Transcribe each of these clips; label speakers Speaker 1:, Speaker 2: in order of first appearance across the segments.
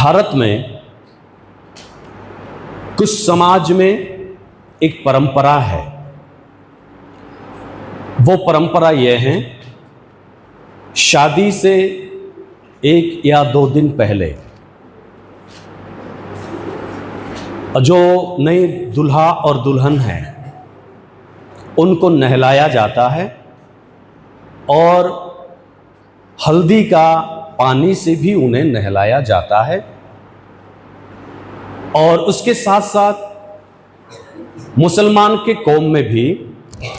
Speaker 1: भारत में कुछ समाज में एक परंपरा है। वो परंपरा यह है, शादी से 1 या 2 दिन पहले जो नई दूल्हा और दुल्हन है उनको नहलाया जाता है और हल्दी का पानी से भी उन्हें नहलाया जाता है। और उसके साथ साथ मुसलमान के कौम में भी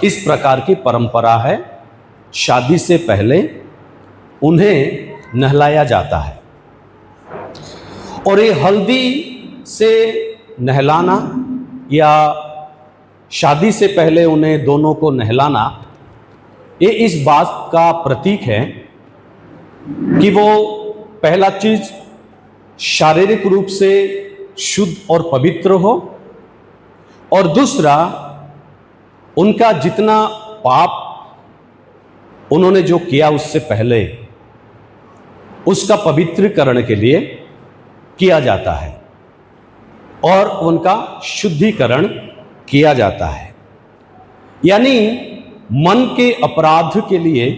Speaker 1: इस प्रकार की परंपरा है, शादी से पहले उन्हें नहलाया जाता है। और ये हल्दी से नहलाना या शादी से पहले उन्हें दोनों को नहलाना, ये इस बात का प्रतीक है कि वो पहला चीज शारीरिक रूप से शुद्ध और पवित्र हो, और दूसरा उनका जितना पाप उन्होंने जो किया उससे पहले उसका पवित्रीकरण के लिए किया जाता है और उनका शुद्धिकरण किया जाता है। यानी मन के अपराध के लिए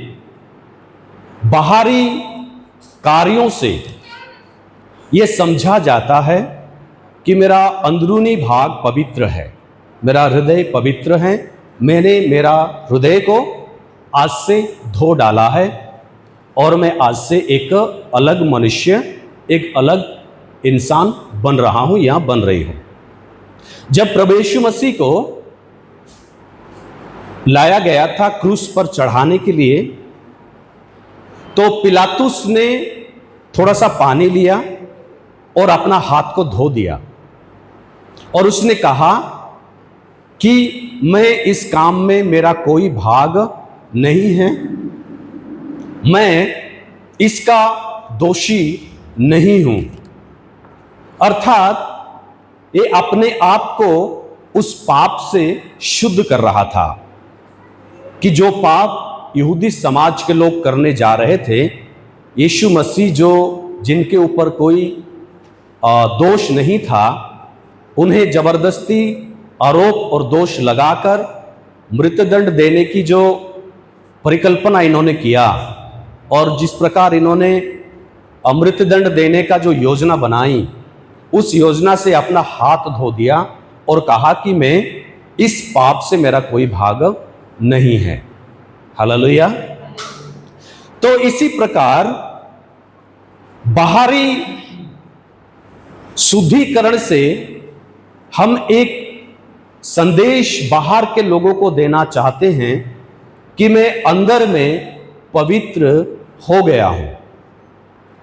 Speaker 1: बाहरी कार्यों से यह समझा जाता है कि मेरा अंदरूनी भाग पवित्र है, मेरा हृदय पवित्र है, मैंने मेरा हृदय को आज से धो डाला है और मैं आज से एक अलग मनुष्य, एक अलग इंसान बन रहा हूं या बन रही हूं। जब प्रभु यीशु मसीह को लाया गया था क्रूस पर चढ़ाने के लिए, तो पिलातुस ने थोड़ा सा पानी लिया और अपना हाथ को धो दिया और उसने कहा कि मैं इस काम में मेरा कोई भाग नहीं है, मैं इसका दोषी नहीं हूं। अर्थात ये अपने आप को उस पाप से शुद्ध कर रहा था कि जो पाप यहूदी समाज के लोग करने जा रहे थे, यीशु मसीह जो जिनके ऊपर कोई दोष नहीं था, उन्हें जबरदस्ती आरोप और दोष लगाकर मृत्युदंड देने की जो परिकल्पना इन्होंने किया और जिस प्रकार इन्होंने मृत्युदंड देने का जो योजना बनाई, उस योजना से अपना हाथ धो दिया और कहा कि मैं इस पाप से मेरा कोई भाग नहीं है। हालेलुया। तो इसी प्रकार बाहरी शुद्धिकरण से हम एक संदेश बाहर के लोगों को देना चाहते हैं कि मैं अंदर में पवित्र हो गया हूं।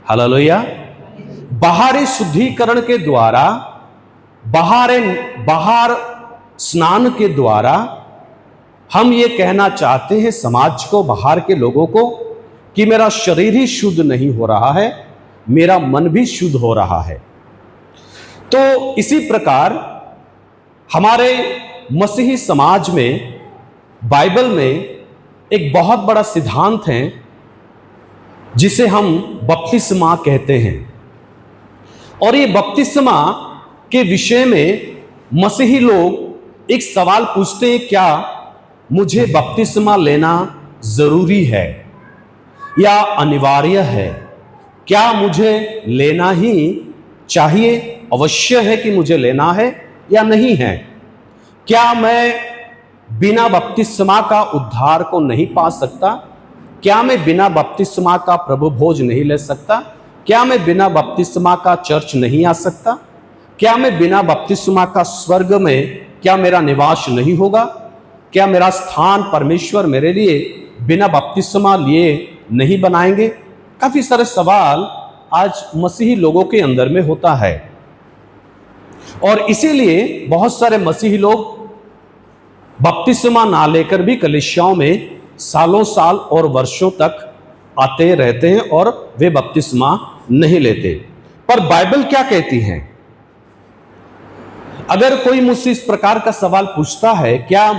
Speaker 1: हालेलुया। बाहरी शुद्धिकरण के द्वारा, बाहर स्नान के द्वारा हम ये कहना चाहते हैं समाज को, बाहर के लोगों को, कि मेरा शरीर ही शुद्ध नहीं हो रहा है, मेरा मन भी शुद्ध हो रहा है। तो इसी प्रकार हमारे मसीही समाज में, बाइबल में एक बहुत बड़ा सिद्धांत है जिसे हम बपतिस्मा कहते हैं। और ये बपतिस्मा के विषय में मसीही लोग एक सवाल पूछते हैं, क्या मुझे बपतिस्मा लेना जरूरी है या अनिवार्य है? क्या मुझे लेना ही चाहिए, अवश्य है कि मुझे लेना है या नहीं है? क्या मैं बिना बपतिस्मा का उद्धार को नहीं पा सकता? क्या मैं बिना बपतिस्मा का प्रभु भोज नहीं ले सकता? क्या मैं बिना बपतिस्मा का चर्च नहीं आ सकता? क्या मैं बिना बपतिस्मा का स्वर्ग में क्या मेरा निवास नहीं होगा? क्या मेरा स्थान परमेश्वर मेरे लिए बिना बपतिस्मा लिए नहीं बनाएंगे? काफी सारे सवाल आज मसीही लोगों के अंदर में होता है और इसीलिए बहुत सारे मसीही लोग बपतिस्मा ना लेकर भी कलीसियाओं में सालों साल और वर्षों तक आते रहते हैं और वे बपतिस्मा नहीं लेते। पर बाइबल क्या कहती है? अगर कोई मुझसे इस प्रकार का सवाल पूछता है, क्या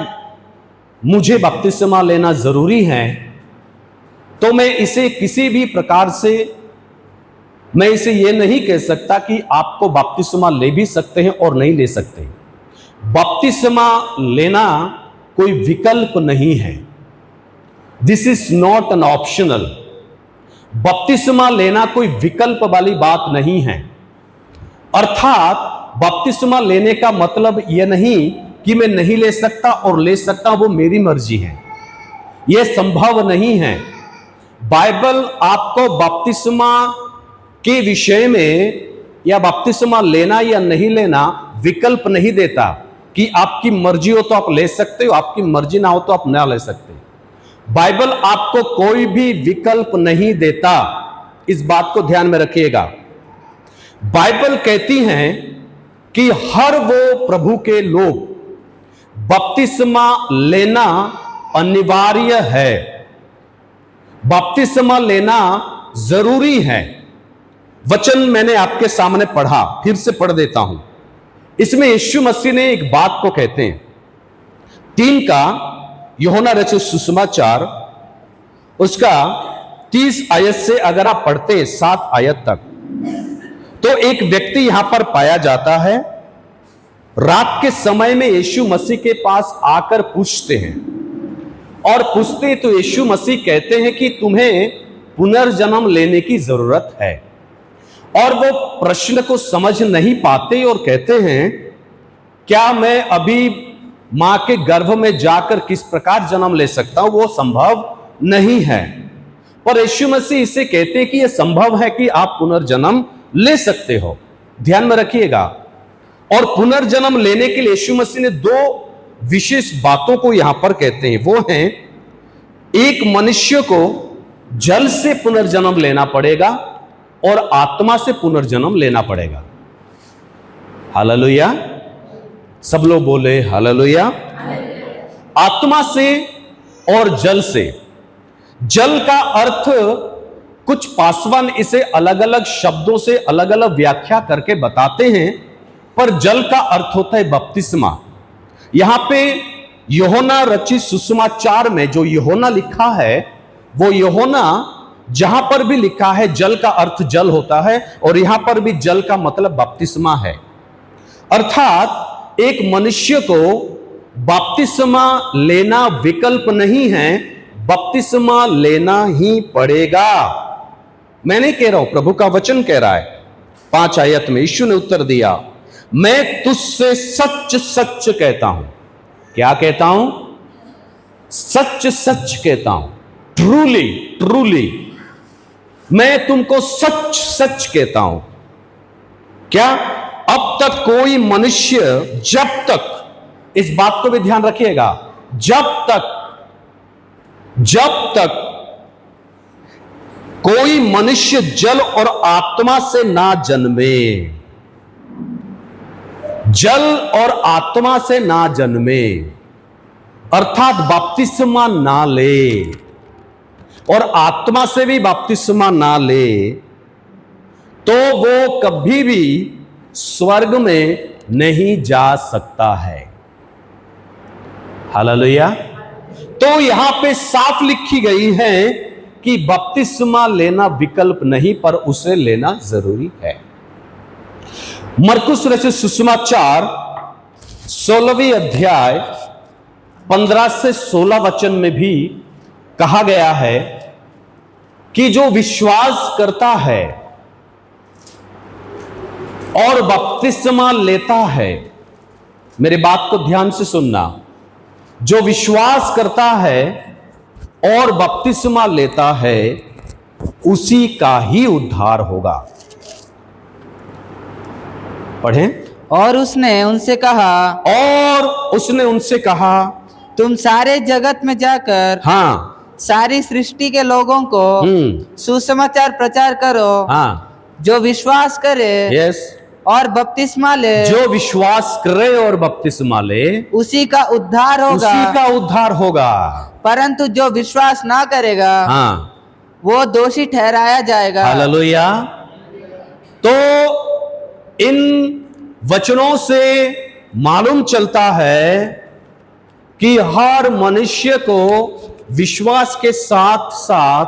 Speaker 1: मुझे बपतिस्मा लेना जरूरी है, तो मैं इसे किसी भी प्रकार से मैं इसे यह नहीं कह सकता कि आपको बपतिस्मा ले भी सकते हैं और नहीं ले सकते। बपतिस्मा लेना कोई विकल्प नहीं है। This is not an optional. बपतिस्मा लेना कोई विकल्प वाली बात नहीं है। अर्थात बपतिस्मा लेने का मतलब यह नहीं कि मैं नहीं ले सकता और ले सकता, वो मेरी मर्जी है, यह संभव नहीं है। बाइबल आपको बपतिस्मा के विषय में या बपतिस्मा लेना या नहीं लेना विकल्प नहीं देता कि आपकी मर्जी हो तो आप ले सकते हो, आपकी मर्जी ना हो तो आप ना ले सकते। बाइबल आपको कोई भी विकल्प नहीं देता, इस बात को ध्यान में रखिएगा। बाइबल कहती है कि हर वो प्रभु के लोग बपतिस्मा लेना अनिवार्य है, बपतिस्मा लेना जरूरी है। वचन मैंने आपके सामने पढ़ा, फिर से पढ़ देता हूं। इसमें यीशु मसीह ने एक बात को कहते हैं, 3 का यूहन्ना रचित सुसमाचार उसका 30 आयत से अगर आप पढ़ते हैं 7 आयत तक, तो एक व्यक्ति यहां पर पाया जाता है। रात के समय में यीशु मसीह के पास आकर पूछते हैं, और पूछते तो यीशु मसीह कहते हैं कि तुम्हें पुनर्जन्म लेने की जरूरत है। और वो प्रश्न को समझ नहीं पाते और कहते हैं, क्या मैं अभी मां के गर्भ में जाकर किस प्रकार जन्म ले सकता हूं? वो संभव नहीं है। पर यीशु मसीह इसे कहते हैं कि यह संभव है कि आप पुनर्जन्म ले सकते हो। ध्यान में रखिएगा। और पुनर्जन्म लेने के लिए यीशु मसीह ने 2 विशेष बातों को यहां पर कहते हैं। वो हैं, एक मनुष्य को जल से पुनर्जन्म लेना पड़ेगा और आत्मा से पुनर्जन्म लेना पड़ेगा। हालेलुया। सब लोग बोले हालेलुया। आत्मा से और जल से। जल का अर्थ कुछ पासवान इसे अलग अलग शब्दों से अलग अलग व्याख्या करके बताते हैं, पर जल का अर्थ होता है बपतिस्मा। यहां पे यूहन्ना रचित सुसमाचार में जो यूहन्ना लिखा है, वो यूहन्ना जहां पर भी लिखा है जल का अर्थ जल होता है, और यहां पर भी जल का मतलब बपतिस्मा है। अर्थात एक मनुष्य को बपतिस्मा लेना विकल्प नहीं है, बपतिस्मा लेना ही पड़ेगा। मैं नहीं कह रहा हूं, प्रभु का वचन कह रहा है। 5 आयत में यीशु ने उत्तर दिया, मैं तुझसे सच सच कहता हूं। क्या कहता हूं? सच सच कहता हूं। ट्रूली ट्रूली, मैं तुमको सच सच कहता हूं। क्या? अब तक कोई मनुष्य, जब तक, इस बात को भी ध्यान रखिएगा, जब तक कोई मनुष्य जल और आत्मा से ना जन्मे, जल और आत्मा से ना जन्मे, अर्थात बपतिस्मा ना ले और आत्मा से भी बपतिस्मा ना ले, तो वो कभी भी स्वर्ग में नहीं जा सकता है। हालेलुया। तो यहां पे साफ लिखी गई है कि बपतिस्मा लेना विकल्प नहीं, पर उसे लेना जरूरी है। मरकुस रचित सुसमाचार 16वीं अध्याय 15 से 16 वचन में भी कहा गया है कि जो विश्वास करता है और बपतिस्मा लेता है, मेरे बात को ध्यान से सुनना, जो विश्वास करता है और बपतिस्मा लेता है, उसी का ही उद्धार होगा। पढ़ें।
Speaker 2: और उसने उनसे कहा, तुम सारे जगत में जाकर सारी सृष्टि के लोगों को सुसमाचार प्रचार करो। जो विश्वास करे और बपतिस्मा ले,
Speaker 1: जो विश्वास करे और बपतिस्मा ले,
Speaker 2: उसी का उद्धार
Speaker 1: होगा।
Speaker 2: परंतु जो विश्वास ना करेगा, वो दोषी ठहराया जाएगा।
Speaker 1: हालेलुया। तो इन वचनों से मालूम चलता है कि हर मनुष्य को विश्वास के साथ साथ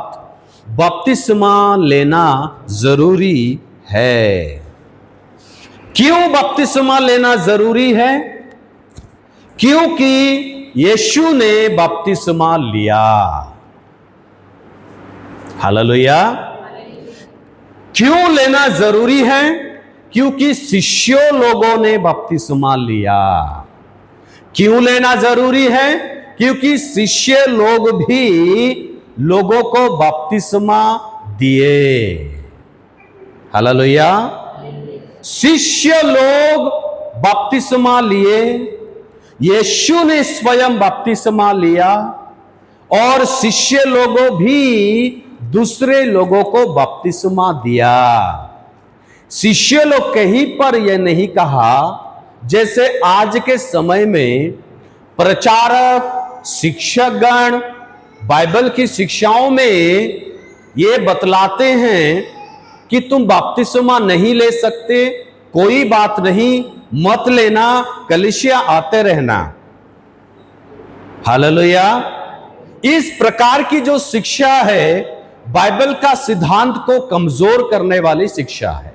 Speaker 1: बपतिस्मा लेना जरूरी है। क्यों बपतिस्मा लेना जरूरी है? क्योंकि यीशु ने बपतिस्मा लिया। हालेलुया। क्यों लेना जरूरी है? क्योंकि शिष्यों लोगों ने बपतिस्मा लिया। क्यों लेना जरूरी है? क्योंकि शिष्य लोग भी लोगों को बपतिस्मा दिए। हालेलुया। शिष्य लोग बपतिस्मा लिए, यीशु ने स्वयं बपतिस्मा लिया और शिष्य लोगों भी दूसरे लोगों को बपतिस्मा दिया। शिष्य लोग कहीं पर यह नहीं कहा, जैसे आज के समय में प्रचारक, शिक्षकगण बाइबल की शिक्षाओं में ये बतलाते हैं कि तुम बपतिस्मा नहीं ले सकते, कोई बात नहीं, मत लेना, कलीसिया आते रहना। हालेलुया। इस प्रकार की जो शिक्षा है बाइबल का सिद्धांत को कमजोर करने वाली शिक्षा है।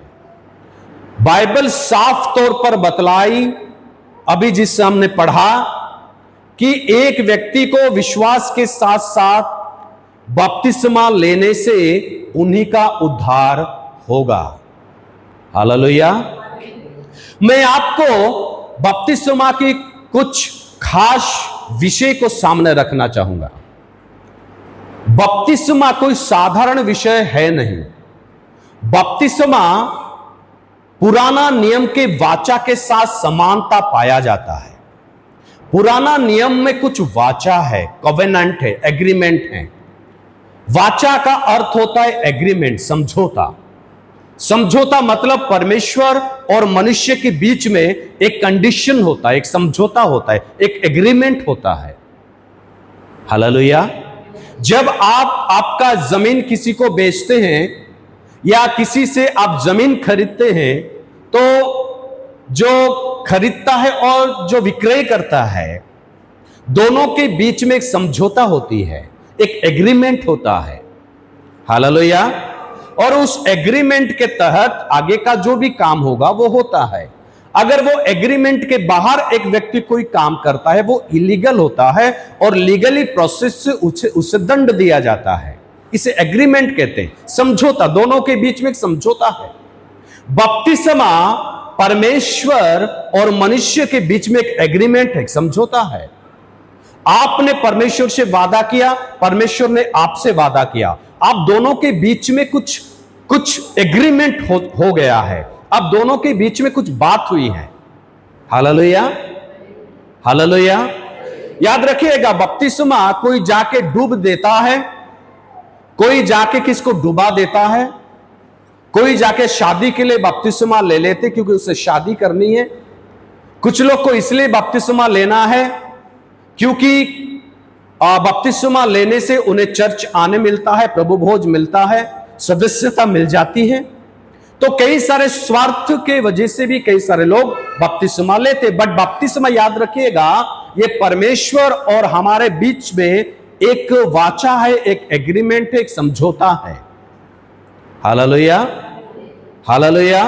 Speaker 1: बाइबल साफ तौर पर बतलाई, अभी जिससे हमने पढ़ा, कि एक व्यक्ति को विश्वास के साथ साथ बपतिस्मा लेने से उन्हीं का उद्धार होगा। हालेलुया। मैं आपको बपतिस्मा की कुछ खास विषय को सामने रखना चाहूंगा। बपतिस्मा कोई साधारण विषय है नहीं। बपतिस्मा पुराना नियम के वाचा के साथ समानता पाया जाता है। पुराना नियम में कुछ वाचा है, कवेनेंट है, एग्रीमेंट है। वाचा का अर्थ होता है एग्रीमेंट, समझौता। समझौता मतलब परमेश्वर और मनुष्य के बीच में एक कंडीशन होता है, एक समझौता होता है, एक एग्रीमेंट होता है। हालेलुया। जब आप आपका जमीन किसी को बेचते हैं या किसी से आप जमीन खरीदते हैं, तो जो खरीदता है और जो विक्रय करता है, दोनों के बीच में एक समझौता होती है, एक एग्रीमेंट होता है। हालेलुया। और उस एग्रीमेंट के तहत आगे का जो भी काम होगा वो होता है। अगर वो एग्रीमेंट के बाहर एक व्यक्ति कोई काम करता है, वो इलीगल होता है और लीगली प्रोसेस से उसे दंड दिया जाता है। इसे एग्रीमेंट कहते हैं, समझौता। दोनों के बीच में एक समझौता है। बपतिस्मा परमेश्वर और मनुष्य के बीच में एक एग्रीमेंट है, एक समझौता है। आपने परमेश्वर से वादा किया, परमेश्वर ने आपसे वादा किया, आप दोनों के बीच में कुछ एग्रीमेंट हो गया है। अब दोनों के बीच में कुछ बात हुई है। हालेलुया। हालेलुया। याद रखिएगा, बपतिस्मा कोई जाके डूब देता है, कोई जाके किसको डुबा देता है, कोई जाके शादी के लिए बपतिस्मा ले लेते क्योंकि उसे शादी करनी है। कुछ लोग को इसलिए बपतिस्मा लेना है क्योंकि बपतिस्मा लेने से उन्हें चर्च आने मिलता है, प्रभु भोज मिलता है, सदस्यता मिल जाती है। तो कई सारे स्वार्थ के वजह से भी कई सारे लोग बपतिस्मा लेते। बट बपतिस्मा याद रखिएगा, ये परमेश्वर और हमारे बीच में एक वाचा है, एक एग्रीमेंट है, एक समझौता है। हालेलुया। हालेलुया।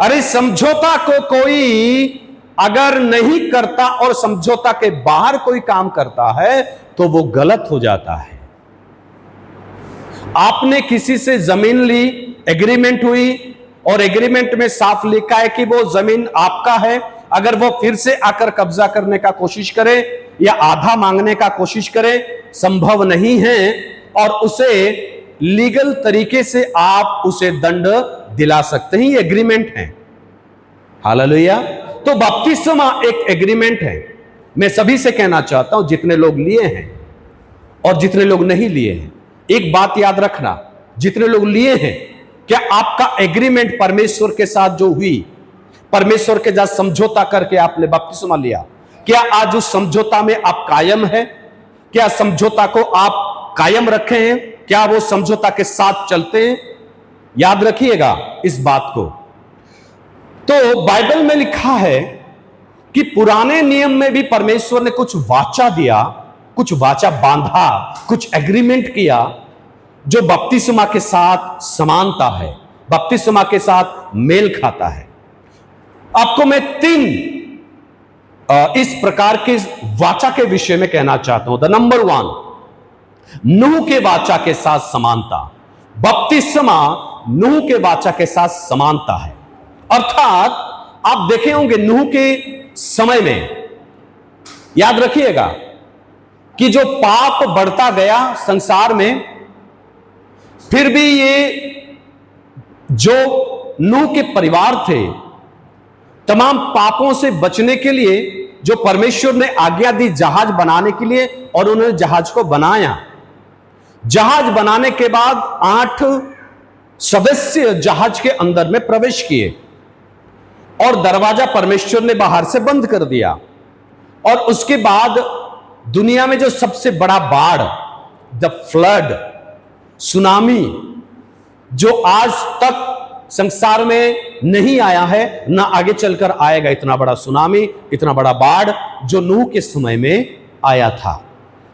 Speaker 1: अरे समझौता को कोई अगर नहीं करता और समझौता के बाहर कोई काम करता है तो वो गलत हो जाता है। आपने किसी से जमीन ली, एग्रीमेंट हुई और एग्रीमेंट में साफ लिखा है कि वो जमीन आपका है। अगर वो फिर से आकर कब्जा करने का कोशिश करे या आधा मांगने का कोशिश करे, संभव नहीं है और उसे लीगल तरीके से आप उसे दंड दिला सकते हैं। ये एग्रीमेंट है। हालेलुया। तो बपतिस्मा एक एग्रीमेंट है। मैं सभी से कहना चाहता हूं, जितने लोग लिए हैं और जितने लोग नहीं लिए हैं, एक बात याद रखना, जितने लोग लिए हैं, क्या आपका एग्रीमेंट परमेश्वर के साथ जो हुई, परमेश्वर के साथ समझौता करके आपने बपतिस्मा लिया, क्या आज उस समझौता में आप कायम है? क्या समझौता को आप कायम रखे हैं? क्या वो समझौता के साथ चलते हैं? याद रखिएगा इस बात को। तो बाइबल में लिखा है कि पुराने नियम में भी परमेश्वर ने कुछ वाचा दिया, कुछ वाचा बांधा, कुछ एग्रीमेंट किया। जो बपतिस्मा के साथ समानता है, बपतिस्मा के साथ मेल खाता है। आपको मैं 3 इस प्रकार के वाचा के विषय में कहना चाहता हूं। द नंबर 1, नूह के वाचा के साथ समानता। बपतिस्मा नूह के वाचा के साथ समानता है। अर्थात आप देखे होंगे नूह के समय में, याद रखिएगा कि जो पाप बढ़ता गया संसार में, फिर भी ये जो नूह के परिवार थे, तमाम पापों से बचने के लिए जो परमेश्वर ने आज्ञा दी जहाज बनाने के लिए, और उन्होंने जहाज को बनाया। जहाज बनाने के बाद 8 सदस्य जहाज के अंदर में प्रवेश किए और दरवाजा परमेश्वर ने बाहर से बंद कर दिया। और उसके बाद दुनिया में जो सबसे बड़ा बाढ़, द फ्लड, सुनामी, जो आज तक संसार में नहीं आया है, ना आगे चलकर आएगा, इतना बड़ा सुनामी, इतना बड़ा बाढ़ जो नूह के समय में आया था,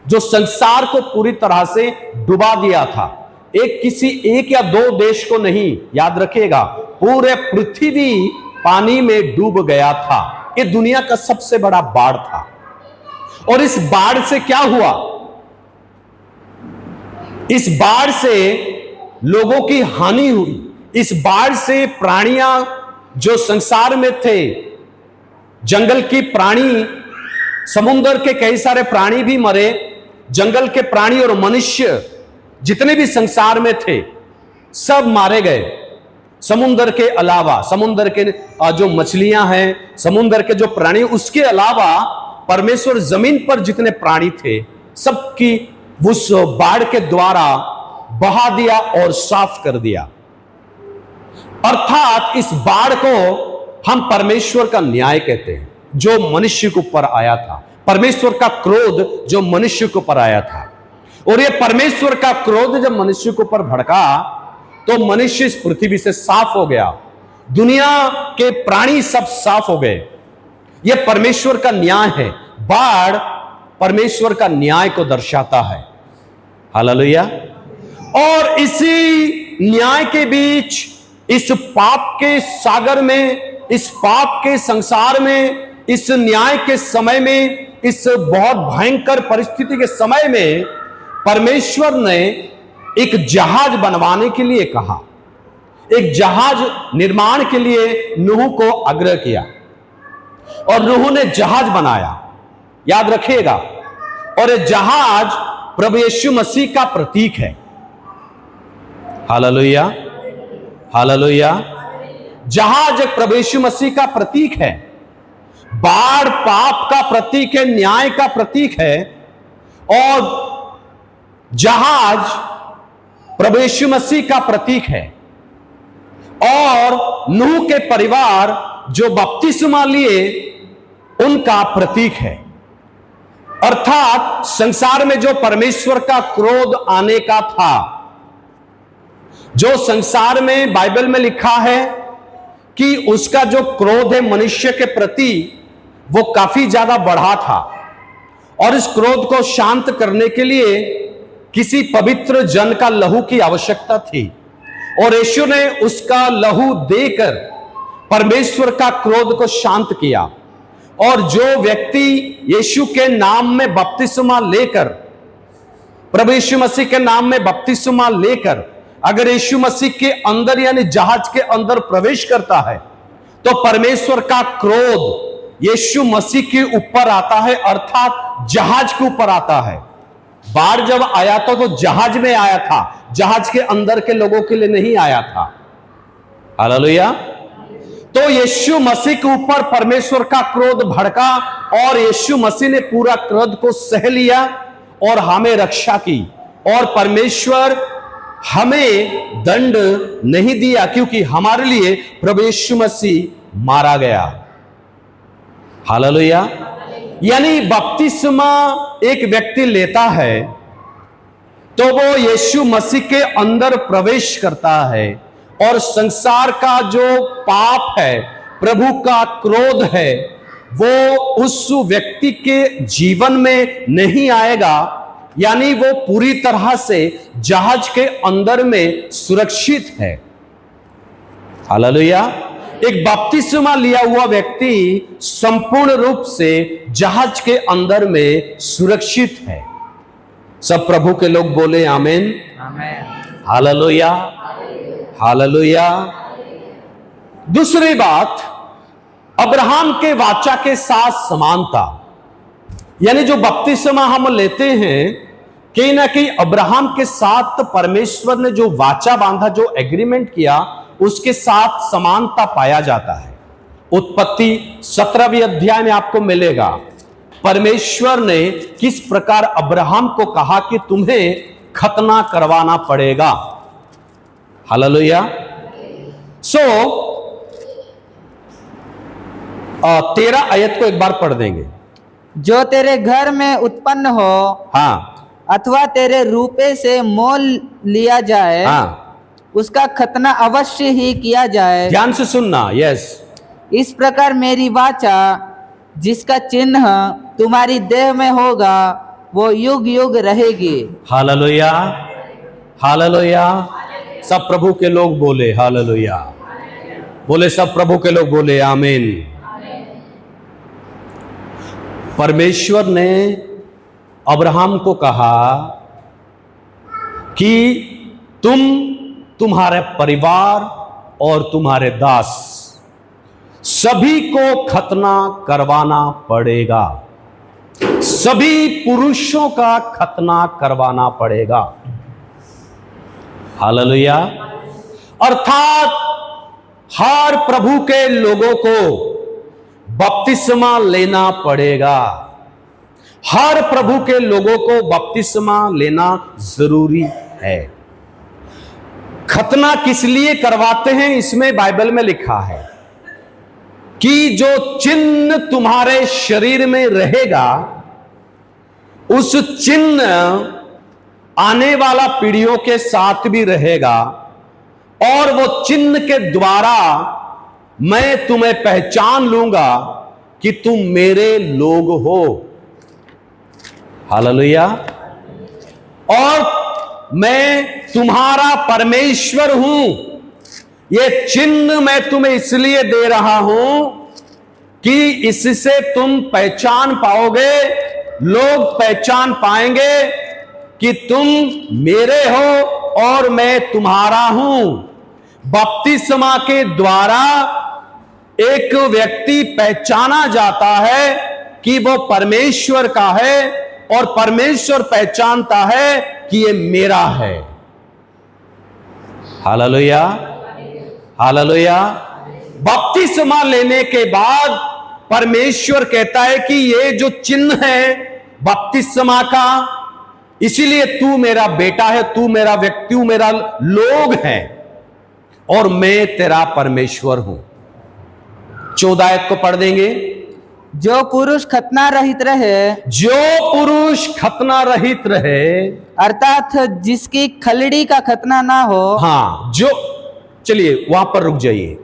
Speaker 1: जो संसार को पूरी तरह से डुबा दिया था। किसी एक या 2 देश को नहीं, याद रखिएगा पूरे पृथ्वी पानी में डूब गया था। ये दुनिया का सबसे बड़ा बाढ़ था। और इस बाढ़ से क्या हुआ? इस बाढ़ से लोगों की हानि हुई। इस बाढ़ से प्राणियां जो संसार में थे, जंगल की प्राणी, समुद्र के कई सारे प्राणी भी मरे। जंगल के प्राणी और मनुष्य जितने भी संसार में थे सब मारे गए। समुद्र के अलावा, समुद्र के जो मछलियां हैं, समुद्र के जो प्राणी, उसके अलावा परमेश्वर जमीन पर जितने प्राणी थे सबकी उस बाढ़ के द्वारा बहा दिया और साफ कर दिया। अर्थात इस बाढ़ को हम परमेश्वर का न्याय कहते हैं, जो मनुष्य के ऊपर आया था। परमेश्वर का क्रोध जो मनुष्य के ऊपर आया था। और ये परमेश्वर का क्रोध जब मनुष्य के ऊपर भड़का तो मनुष्य इस पृथ्वी से साफ हो गया। दुनिया के प्राणी सब साफ हो गए। यह परमेश्वर का न्याय है। बाढ़ परमेश्वर का न्याय को दर्शाता है। हालेलुया। और इसी न्याय के बीच, इस पाप के सागर में, इस पाप के संसार में, इस न्याय के समय में, इस बहुत भयंकर परिस्थिति के समय में परमेश्वर ने एक जहाज बनवाने के लिए कहा। एक जहाज निर्माण के लिए नूह को आग्रह किया और नूह ने जहाज बनाया। याद रखिएगा। और यह जहाज प्रभु यीशु मसीह का प्रतीक है। Hallelujah, hallelujah. जहाज प्रभु यीशु मसीह का प्रतीक है। बाढ़ पाप का प्रतीक है, न्याय का प्रतीक है। और जहाज प्रभु यीशु मसीह का प्रतीक है। और नूह के परिवार जो बपतिस्मा लिए उनका प्रतीक है। अर्थात संसार में जो परमेश्वर का क्रोध आने का था, जो संसार में बाइबल में लिखा है कि उसका जो क्रोध है मनुष्य के प्रति वो काफी ज्यादा बढ़ा था। और इस क्रोध को शांत करने के लिए किसी पवित्र जन का लहू की आवश्यकता थी। और यीशु ने उसका लहू देकर परमेश्वर का क्रोध को शांत किया। और जो व्यक्ति यीशु के नाम में बपतिस्मा लेकर, प्रभु यीशु मसीह के नाम में बपतिस्मा लेकर अगर यीशु मसीह के अंदर यानी जहाज के अंदर प्रवेश करता है तो परमेश्वर का क्रोध यीशु मसीह के ऊपर आता है, अर्थात जहाज के ऊपर आता है। बाढ़ जब आया था तो जहाज में आया था, जहाज के अंदर के लोगों के लिए नहीं आया था। हालेलुया। तो यीशु मसीह के ऊपर परमेश्वर का क्रोध भड़का और यीशु मसीह ने पूरा क्रोध को सह लिया और हमें रक्षा की। और परमेश्वर हमें दंड नहीं दिया क्योंकि हमारे लिए प्रभु यीशु मसीह मारा गया। हालेलुया। यानी बपतिस्मा एक व्यक्ति लेता है तो वो यीशु मसीह के अंदर प्रवेश करता है और संसार का जो पाप है, प्रभु का क्रोध है, वो उस व्यक्ति के जीवन में नहीं आएगा यानी वो पूरी तरह से जहाज के अंदर में सुरक्षित है। हालेलुया। एक बपतिस्मा लिया हुआ व्यक्ति संपूर्ण रूप से जहाज के अंदर में सुरक्षित है। सब प्रभु के लोग बोले आमीन।
Speaker 2: आमीन।
Speaker 1: Hallelujah, hallelujah. दूसरी बात, अब्राहम के वाचा के साथ समानता, यानी जो बपतिस्मा हम लेते हैं, कहीं ना कहीं अब्राहम के साथ परमेश्वर ने जो वाचा बांधा, जो एग्रीमेंट किया, उसके साथ समानता पाया जाता है। उत्पत्ति 17वें अध्याय में आपको मिलेगा परमेश्वर ने किस प्रकार अब्राहम को कहा कि तुम्हें खतना करवाना पड़ेगा। हालेलुया। सो 13 आयत को एक बार पढ़ देंगे।
Speaker 2: जो तेरे घर में उत्पन्न हो,
Speaker 1: हाँ,
Speaker 2: अथवा तेरे रूपे से मोल लिया जाए,
Speaker 1: हाँ,
Speaker 2: उसका खतना अवश्य ही किया जाए।
Speaker 1: ध्यान से सुनना। यस।
Speaker 2: इस प्रकार मेरी वाचा जिसका चिन्ह तुम्हारी देह में होगा, वो युग युग रहेगी।
Speaker 1: Hallelujah, hallelujah. सब प्रभु के लोग बोले हालेलुया, बोले सब प्रभु के लोग बोले आमीन। परमेश्वर ने अब्राहम को कहा कि तुम्हारे परिवार और तुम्हारे दास सभी को खतना करवाना पड़ेगा, सभी पुरुषों का खतना करवाना पड़ेगा। हालेलुया। अर्थात हर प्रभु के लोगों को बपतिस्मा लेना पड़ेगा। हर प्रभु के लोगों को बपतिस्मा लेना जरूरी है। खतना किस लिए करवाते हैं, इसमें बाइबल में लिखा है कि जो चिन्ह तुम्हारे शरीर में रहेगा, उस चिन्ह आने वाला पीढ़ियों के साथ भी रहेगा, और वो चिन्ह के द्वारा मैं तुम्हें पहचान लूंगा कि तुम मेरे लोग हो। हालेलुया। और मैं तुम्हारा परमेश्वर हूं। ये चिन्ह मैं तुम्हें इसलिए दे रहा हूं कि इससे तुम पहचान पाओगे, लोग पहचान पाएंगे कि तुम मेरे हो और मैं तुम्हारा हूं। बपतिस्मा के द्वारा एक व्यक्ति पहचाना जाता है कि वो परमेश्वर का है, और परमेश्वर पहचानता है कि ये मेरा है। Hallelujah, hallelujah. बपतिस्मा लेने के बाद परमेश्वर कहता है कि ये जो चिन्ह है बपतिस्मा का, इसीलिए तू मेरा बेटा है, तू मेरा व्यक्ति, तू मेरा लोग है, और मैं तेरा परमेश्वर हूं। 14 आयत को पढ़ देंगे।
Speaker 2: जो पुरुष खतना रहित रहे,
Speaker 1: जो पुरुष खतना रहित रहे,
Speaker 2: अर्थात जिसकी खलड़ी का खतना ना हो।
Speaker 1: हाँ, जो, चलिए वहां पर रुक जाइए।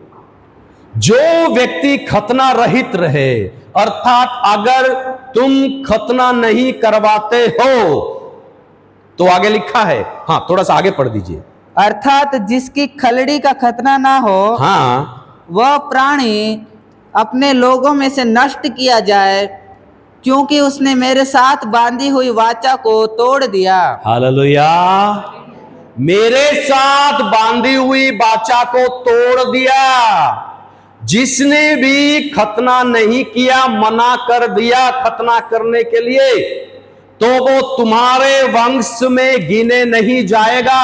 Speaker 1: जो व्यक्ति खतना रहित रहे, अर्थात अगर तुम खतना नहीं करवाते हो, तो आगे लिखा है, हाँ थोड़ा सा आगे पढ़ दीजिए।
Speaker 2: अर्थात जिसकी खलड़ी का खतना ना हो,
Speaker 1: हाँ,
Speaker 2: वह प्राणी अपने लोगों में से नष्ट किया जाए, क्योंकि उसने मेरे साथ बांधी हुई वाचा को तोड़ दिया।
Speaker 1: हालेलुया। मेरे साथ बांधी हुई वाचा को तोड़ दिया। जिसने भी खतना नहीं किया, मना कर दिया खतना करने के लिए, तो वो तुम्हारे वंश में गिने नहीं जाएगा,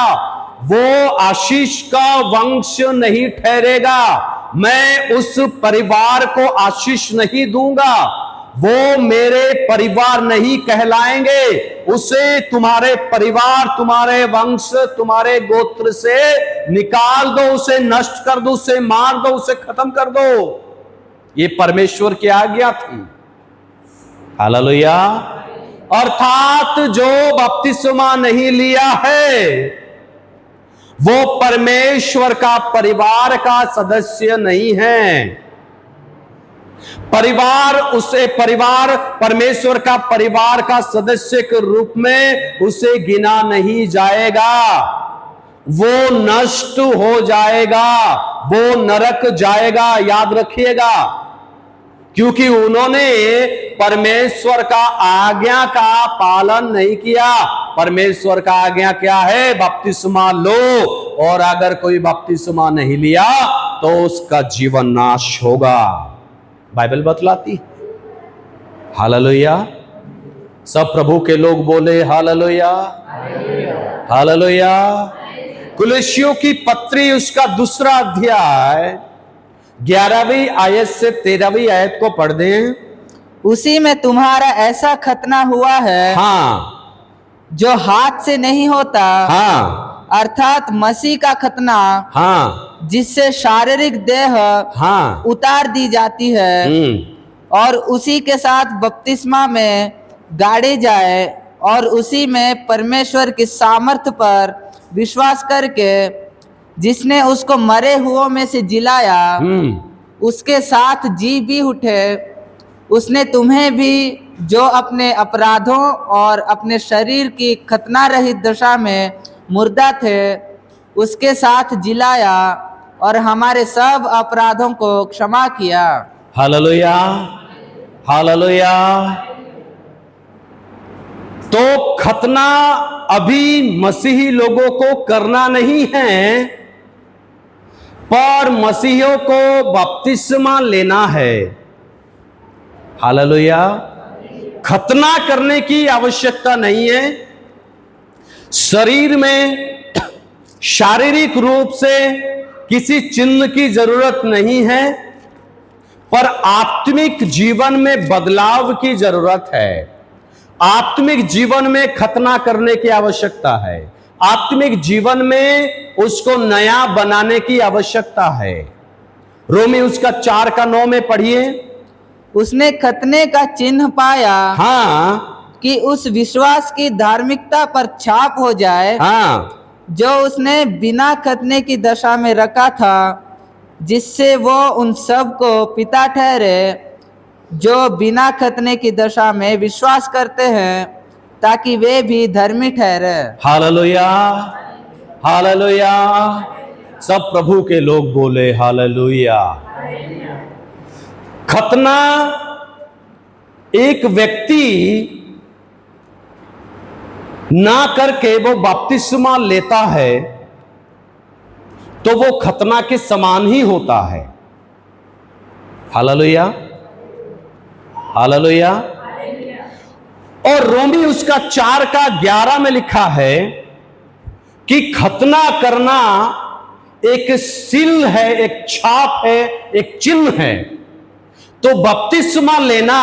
Speaker 1: वो आशीष का वंश नहीं ठहरेगा। मैं उस परिवार को आशीष नहीं दूंगा, वो मेरे परिवार नहीं कहलाएंगे। उसे तुम्हारे परिवार, तुम्हारे वंश, तुम्हारे गोत्र से निकाल दो, उसे नष्ट कर दो, उसे मार दो, उसे खत्म कर दो। ये परमेश्वर की आज्ञा थी। हालेलुया। अर्थात जो बपतिस्मा नहीं लिया है, वो परमेश्वर का परिवार का सदस्य नहीं है। परिवार परमेश्वर का परिवार का सदस्य के रूप में उसे गिना नहीं जाएगा। वो नष्ट हो जाएगा, वो नरक जाएगा, याद रखिएगा। क्योंकि उन्होंने परमेश्वर का आज्ञा का पालन नहीं किया। परमेश्वर का आज्ञा क्या है? बपतिस्मा लो, और अगर कोई बपतिस्मा नहीं लिया तो उसका जीवन नाश होगा, बाइबल बतलाती। हालेलुया। सब प्रभु के लोग बोले हालेलुया, हालेलुया। कुलुस्सियों की पत्री उसका 2 अध्याय 11वीं आयत से 13वीं आयत को पढ़ दें।
Speaker 2: उसी में तुम्हारा ऐसा खतना हुआ है,
Speaker 1: हाँ,
Speaker 2: जो हाथ से नहीं होता,
Speaker 1: हाँ,
Speaker 2: अर्थात मसीह का खतना,
Speaker 1: हाँ,
Speaker 2: जिससे शारीरिक देह
Speaker 1: हाँ,
Speaker 2: उतार दी जाती है, और उसी के साथ बपतिस्मा में गाड़े जाए, और उसी में परमेश्वर की सामर्थ पर विश्वास करके जिसने उसको मरे हुओं में से जिलाया, उसके साथ जी भी उठे। उसने तुम्हें भी, जो अपने अपराधों और अपने शरीर की खतना रहित दशा में मुर्दा थे, उसके साथ जिलाया और हमारे सब अपराधों को क्षमा किया।
Speaker 1: Hallelujah, hallelujah. तो खतना अभी मसीही लोगों को करना नहीं है, पर मसीहियों को बपतिस्मा लेना है। हालेलुया। खतना करने की आवश्यकता नहीं है। शरीर में शारीरिक रूप से किसी चिन्ह की जरूरत नहीं है, पर आत्मिक जीवन में बदलाव की जरूरत है। आत्मिक जीवन में खतना करने की आवश्यकता है। आत्मिक जीवन में उसको नया बनाने की आवश्यकता है। रोमी उसका 4:9 में पढ़िए।
Speaker 2: उसने खतने का चिन्ह पाया,
Speaker 1: हाँ,
Speaker 2: कि उस विश्वास की धार्मिकता पर छाप हो जाए,
Speaker 1: हाँ,
Speaker 2: जो उसने बिना खतने की दशा में रखा था, जिससे वो उन सब को पिता ठहरे जो बिना खतने की दशा में विश्वास करते हैं, ताकि वे भी धर्मी ठहरे।
Speaker 1: Hallelujah, hallelujah. सब प्रभु के लोग बोले हालेलुया। खतना एक व्यक्ति ना करके वो बपतिस्मा लेता है, तो वो खतना के समान ही होता है। Hallelujah, hallelujah. और रोमी उसका 4:11 में लिखा है कि खतना करना एक सील है, एक छाप है, एक चिन्ह है। तो बपतिस्मा लेना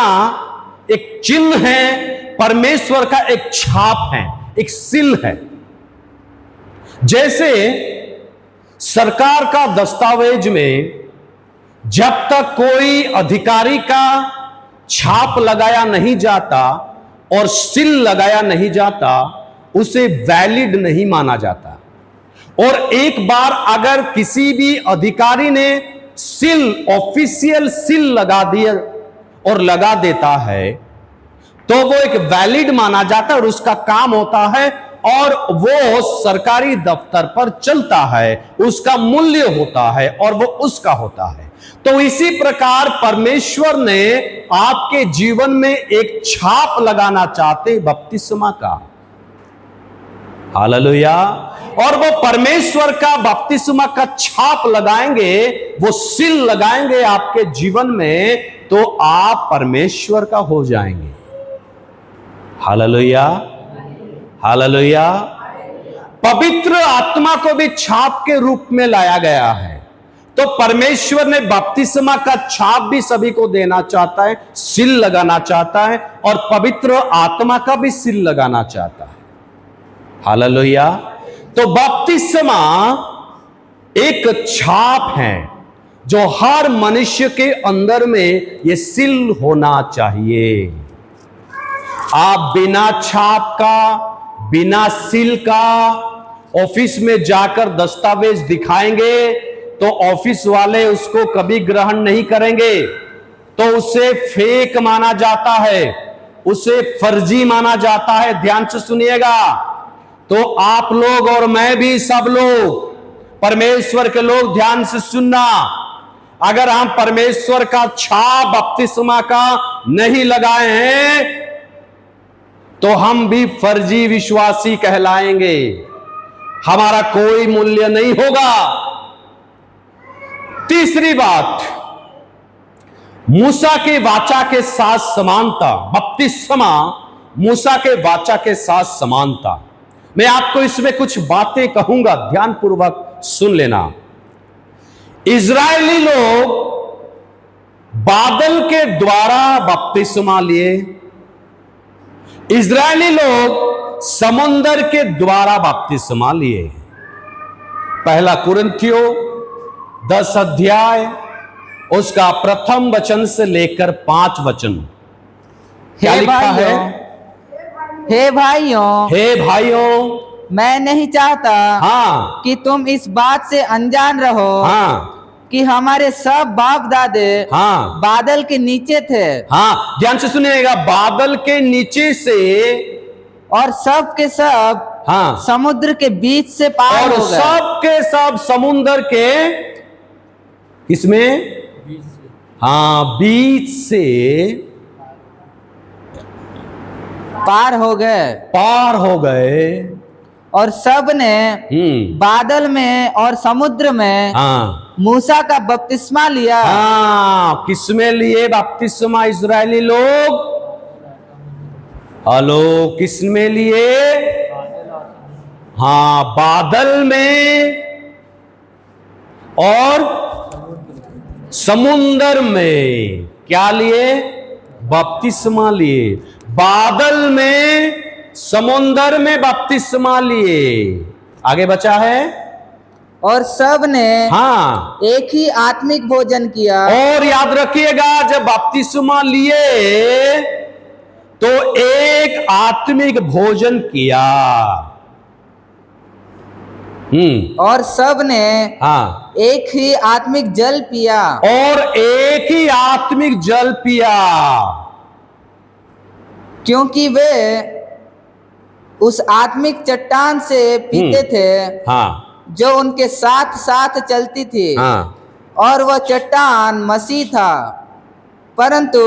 Speaker 1: एक चिन्ह है, परमेश्वर का एक छाप है, एक सील है। जैसे सरकार का दस्तावेज में जब तक कोई अधिकारी का छाप लगाया नहीं जाता और सील लगाया नहीं जाता, उसे वैलिड नहीं माना जाता। और एक बार अगर किसी भी अधिकारी ने सील, ऑफिशियल सील लगा दिया और लगा देता है, तो वो एक वैलिड माना जाता है और उसका काम होता है, और वो सरकारी दफ्तर पर चलता है, उसका मूल्य होता है और वो उसका होता है। तो इसी प्रकार परमेश्वर ने आपके जीवन में एक छाप लगाना चाहते बपतिस्मा का। हालेलुया। और वो परमेश्वर का बपतिस्मा का छाप लगाएंगे, वो सील लगाएंगे आपके जीवन में, तो आप परमेश्वर का हो जाएंगे। Hallelujah, hallelujah. पवित्र आत्मा को भी छाप के रूप में लाया गया है। तो परमेश्वर ने बपतिस्मा का छाप भी सभी को देना चाहता है, सील लगाना चाहता है, और पवित्र आत्मा का भी सील लगाना चाहता है। हालेलुया। तो बपतिस्मा एक छाप है जो हर मनुष्य के अंदर में ये सील होना चाहिए। आप बिना छाप का, बिना सील का ऑफिस में जाकर दस्तावेज दिखाएंगे तो ऑफिस वाले उसको कभी ग्रहण नहीं करेंगे। तो उसे फेक माना जाता है, उसे फर्जी माना जाता है। ध्यान से सुनिएगा। तो आप लोग और मैं भी, सब लोग, परमेश्वर के लोग, ध्यान से सुनना, अगर हम परमेश्वर का छाप बपतिस्मा का नहीं लगाए हैं तो हम भी फर्जी विश्वासी कहलाएंगे, हमारा कोई मूल्य नहीं होगा। तीसरी बात, मूसा के वाचा के साथ समानता। बपतिस्मा मूसा के वाचा के साथ समानता। मैं आपको इसमें कुछ बातें कहूंगा, ध्यानपूर्वक सुन लेना। इजरायली लोग बादल के द्वारा बपतिस्मा लिए, इजरायली लोग समुंदर के द्वारा बपतिस्मा लिए। पहला कुरिन्थियों 10 अध्याय उसका प्रथम वचन से लेकर 5 वचन क्या लिखा है?
Speaker 2: हे भाइयों, मैं नहीं चाहता कि तुम इस बात से अनजान रहो कि हमारे सब बाप दादे बादल के नीचे थे।
Speaker 1: ध्यान से सुनिएगा, बादल के नीचे से
Speaker 2: और सब के सब समुद्र के बीच से पार हो गए।
Speaker 1: सब के सब समुद्र के इसमें बीच से
Speaker 2: पार हो गए। और सब ने बादल में और समुद्र में मूसा का बपतिस्मा लिया।
Speaker 1: किसमें लिए बपतिस्मा इजरायली लोग? हेलो, किसमें लिए? बादल में और समुद्र में क्या लिए? बपतिस्मा लिए। बादल में, समुद्र में बपतिस्मा लिए। आगे बचा है,
Speaker 2: और सब ने एक ही आत्मिक भोजन किया।
Speaker 1: और याद रखिएगा, जब बपतिस्मा लिए तो एक आत्मिक भोजन किया।
Speaker 2: और सब ने एक ही आत्मिक जल पिया।
Speaker 1: और एक ही आत्मिक जल पिया,
Speaker 2: क्योंकि वे उस आत्मिक चट्टान से पीते थे जो उनके साथ साथ चलती थी। और वह चट्टान मसीह था। परंतु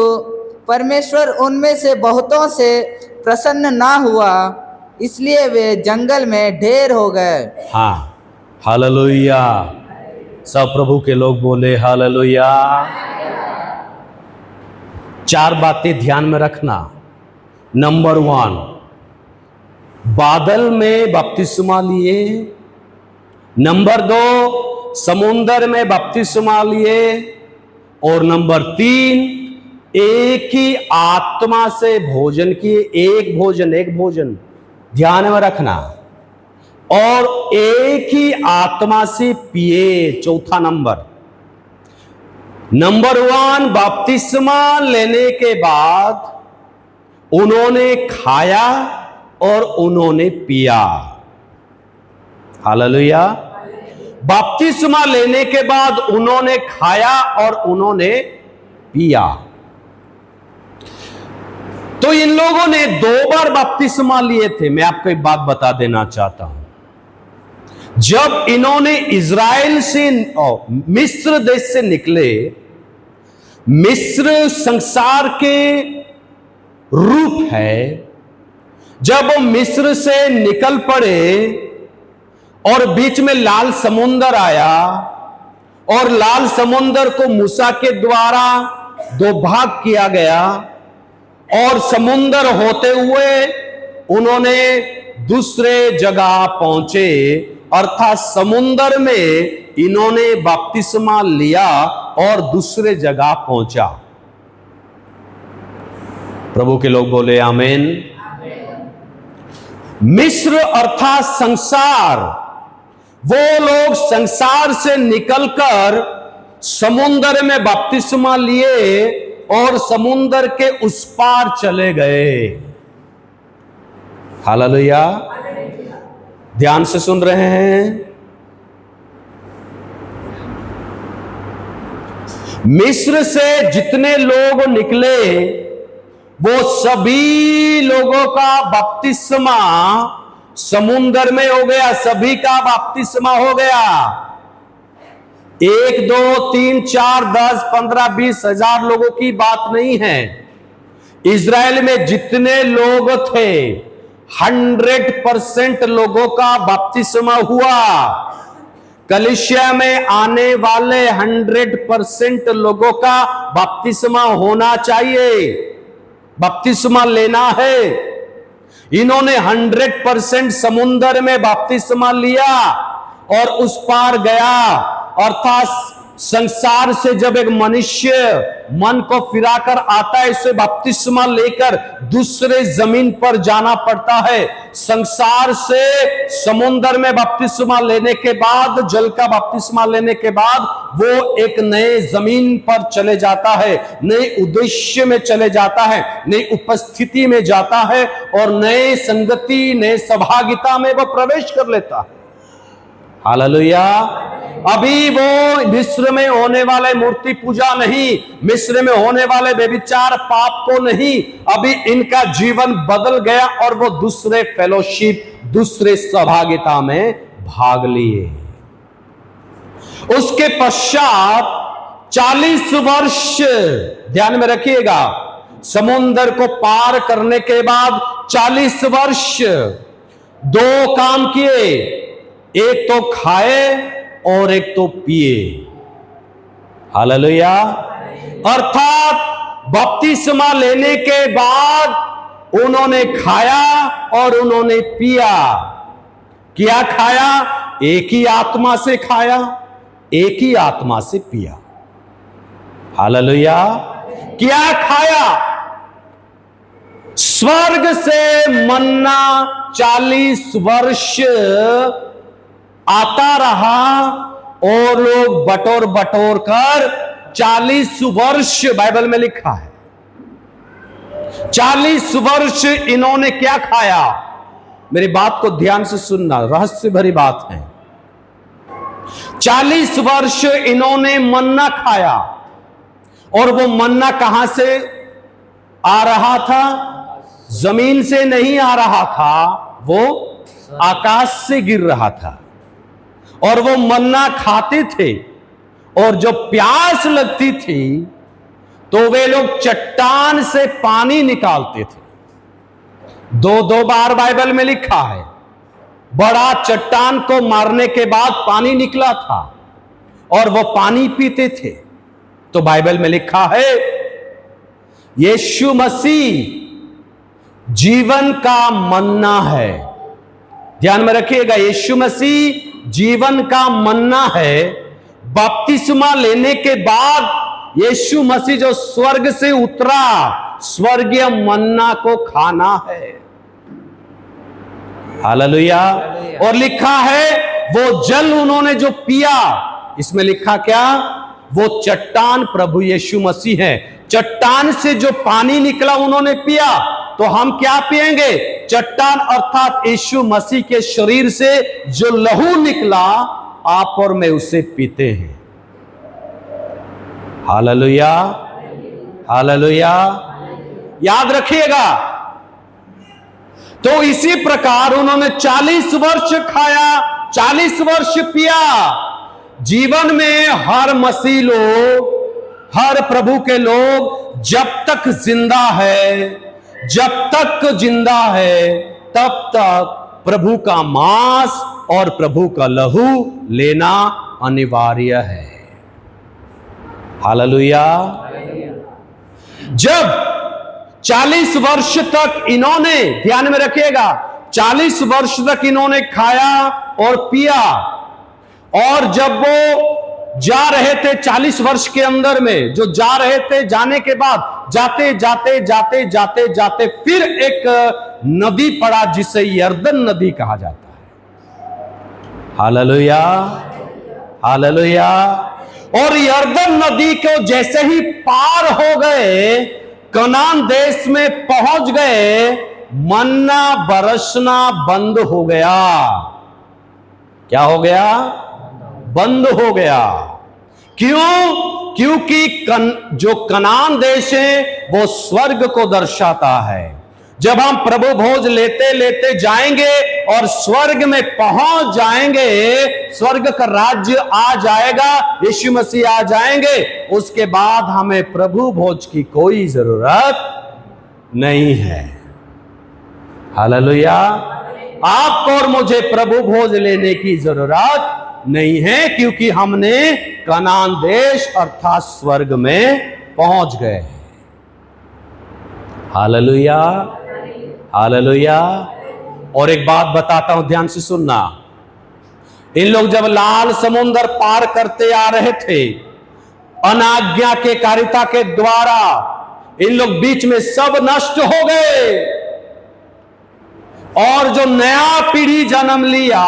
Speaker 2: परमेश्वर उनमें से बहुतों से प्रसन्न ना हुआ, इसलिए वे जंगल में ढेर हो गए।
Speaker 1: हालेलुया। सब प्रभु के लोग बोले हालेलुया। 4 बातें ध्यान में रखना। नंबर 1, बादल में बपतिस्मा लिए। नंबर 2, समुद्र में बपतिस्मा लिए। और नंबर 3, एक ही आत्मा से भोजन किए। एक भोजन ध्यान में रखना। और एक ही आत्मा से पिए। चौथा नंबर 1, बपतिस्मा लेने के बाद उन्होंने खाया और उन्होंने पिया। हालेलुया। बपतिस्मा लेने के बाद उन्होंने खाया और उन्होंने पिया। तो इन लोगों ने 2 बार बपतिस्मा लिए थे। मैं आपको एक बात बता देना चाहता हूं, जब इन्होंने इजराइल से, मिस्र देश से निकले, मिस्र संसार के रूप है, जब वो मिस्र से निकल पड़े और बीच में लाल समुंदर आया और लाल समुंदर को मूसा के द्वारा 2 भाग किया गया और समुंदर होते हुए उन्होंने दूसरे जगह पहुंचे, अर्थात समुंदर में इन्होंने बपतिस्मा लिया और दूसरे जगह पहुंचा। प्रभु के लोग बोले आमीन। मिस्र अर्थात संसार, वो लोग संसार से निकलकर समुंदर में बपतिस्मा लिए और समुंदर के उस पार चले गए। हालेलुया। ध्यान से सुन रहे हैं? मिस्र से जितने लोग निकले वो सभी लोगों का बपतिस्मा समुद्र में हो गया, सभी का बपतिस्मा हो गया। 1 2 3 4 10 15 20 हजार लोगों की बात नहीं है। इज़राइल में जितने लोग थे 100% लोगों का बपतिस्मा हुआ। कलीसिया में आने वाले 100% लोगों का बपतिस्मा होना चाहिए, बपतिस्मा लेना है। इन्होंने 100% समुद्र में बपतिस्मा लिया और उस पार गया। अर्थात संसार से जब एक मनुष्य मन को फिराकर आता है, इसे बपतिस्मा लेकर दूसरे जमीन पर जाना पड़ता है। संसार से समुद्र में बपतिस्मा लेने के बाद, जल का बपतिस्मा लेने के बाद वो एक नए जमीन पर चले जाता है, नए उद्देश्य में चले जाता है, नई उपस्थिति में जाता है और नए संगति, नए सहभागिता में वो प्रवेश कर लेता है। हालेलुया। अभी वो मिस्र में होने वाले मूर्ति पूजा नहीं, मिस्र में होने वाले व्यभिचार पाप को नहीं, अभी इनका जीवन बदल गया और वो दूसरे फेलोशिप, दूसरे सहभागिता में भाग लिए। उसके पश्चात 40 वर्ष, ध्यान में रखिएगा, समुद्र को पार करने के बाद 40 वर्ष 2 काम किए, एक तो खाए और एक तो पिए। हालेलुया। अर्थात बपतिस्मा लेने के बाद उन्होंने खाया और उन्होंने पिया। क्या खाया? एक ही आत्मा से खाया, एक ही आत्मा से पिया। हालेलुया। क्या खाया? स्वर्ग से मन्ना 40 वर्ष आता रहा और लोग बटोर बटोर कर 40 वर्ष, बाइबल में लिखा है 40 वर्ष इन्होंने क्या खाया? मेरी बात को ध्यान से सुनना, रहस्य भरी बात है। 40 वर्ष इन्होंने मन्ना खाया और वो मन्ना कहां से आ रहा था? जमीन से नहीं आ रहा था, वो आकाश से गिर रहा था। और वो मन्ना खाते थे और जो प्यास लगती थी तो वे लोग चट्टान से पानी निकालते थे। 2 बार बाइबल में लिखा है, बड़ा चट्टान को मारने के बाद पानी निकला था और वो पानी पीते थे। तो बाइबल में लिखा है यीशु मसीह जीवन का मन्ना है। ध्यान में रखिएगा, यीशु मसीह जीवन का मन्ना है। बपतिस्मा लेने के बाद यीशु मसीह जो स्वर्ग से उतरा, स्वर्गीय मन्ना को खाना है। हालेलुया। और लिखा है वो जल उन्होंने जो पिया, इसमें लिखा क्या? वो चट्टान प्रभु यीशु मसीह है। चट्टान से जो पानी निकला उन्होंने पिया। तो हम क्या पिएंगे? चट्टान अर्थात यीशु मसीह के शरीर से जो लहू निकला, आप और मैं उसे पीते हैं। Hallelujah, hallelujah. याद रखिएगा। तो इसी प्रकार उन्होंने 40 वर्ष खाया, 40 वर्ष पिया। जीवन में हर मसीह लोग, हर प्रभु के लोग जब तक जिंदा है, जब तक जिंदा है, तब तक प्रभु का मांस और प्रभु का लहू लेना अनिवार्य है। हालेलुया। जब 40 वर्ष तक इन्होंने, ध्यान में रखिएगा, 40 वर्ष तक इन्होंने खाया और पिया, और जब वो जा रहे थे 40 वर्ष के अंदर में, जो जा रहे थे, जाने के बाद जाते जाते जाते जाते जाते फिर एक नदी पड़ा जिसे यरदन नदी कहा जाता है। Hallelujah, hallelujah. और यरदन नदी को जैसे ही पार हो गए, कनान देश में पहुंच गए, मन्ना बरसना बंद हो गया। क्या हो गया? बंद हो गया। क्यों? क्योंकि जो कनान देश है वो स्वर्ग को दर्शाता है। जब हम प्रभु भोज लेते लेते जाएंगे और स्वर्ग में पहुंच जाएंगे, स्वर्ग का राज्य आ जाएगा, यीशु मसीह आ जाएंगे, उसके बाद हमें प्रभु भोज की कोई जरूरत नहीं है। हालेलुया। आपको और मुझे प्रभु भोज लेने की जरूरत नहीं है, क्योंकि हमने कनान देश अर्थात स्वर्ग में पहुंच गए। Hallelujah, hallelujah. और एक बात बताता हूं, ध्यान से सुनना। इन लोग जब लाल समुद्र पार करते आ रहे थे अनाज्ञा के कारिता के द्वारा, इन लोग बीच में सब नष्ट हो गए, और जो नया पीढ़ी जन्म लिया,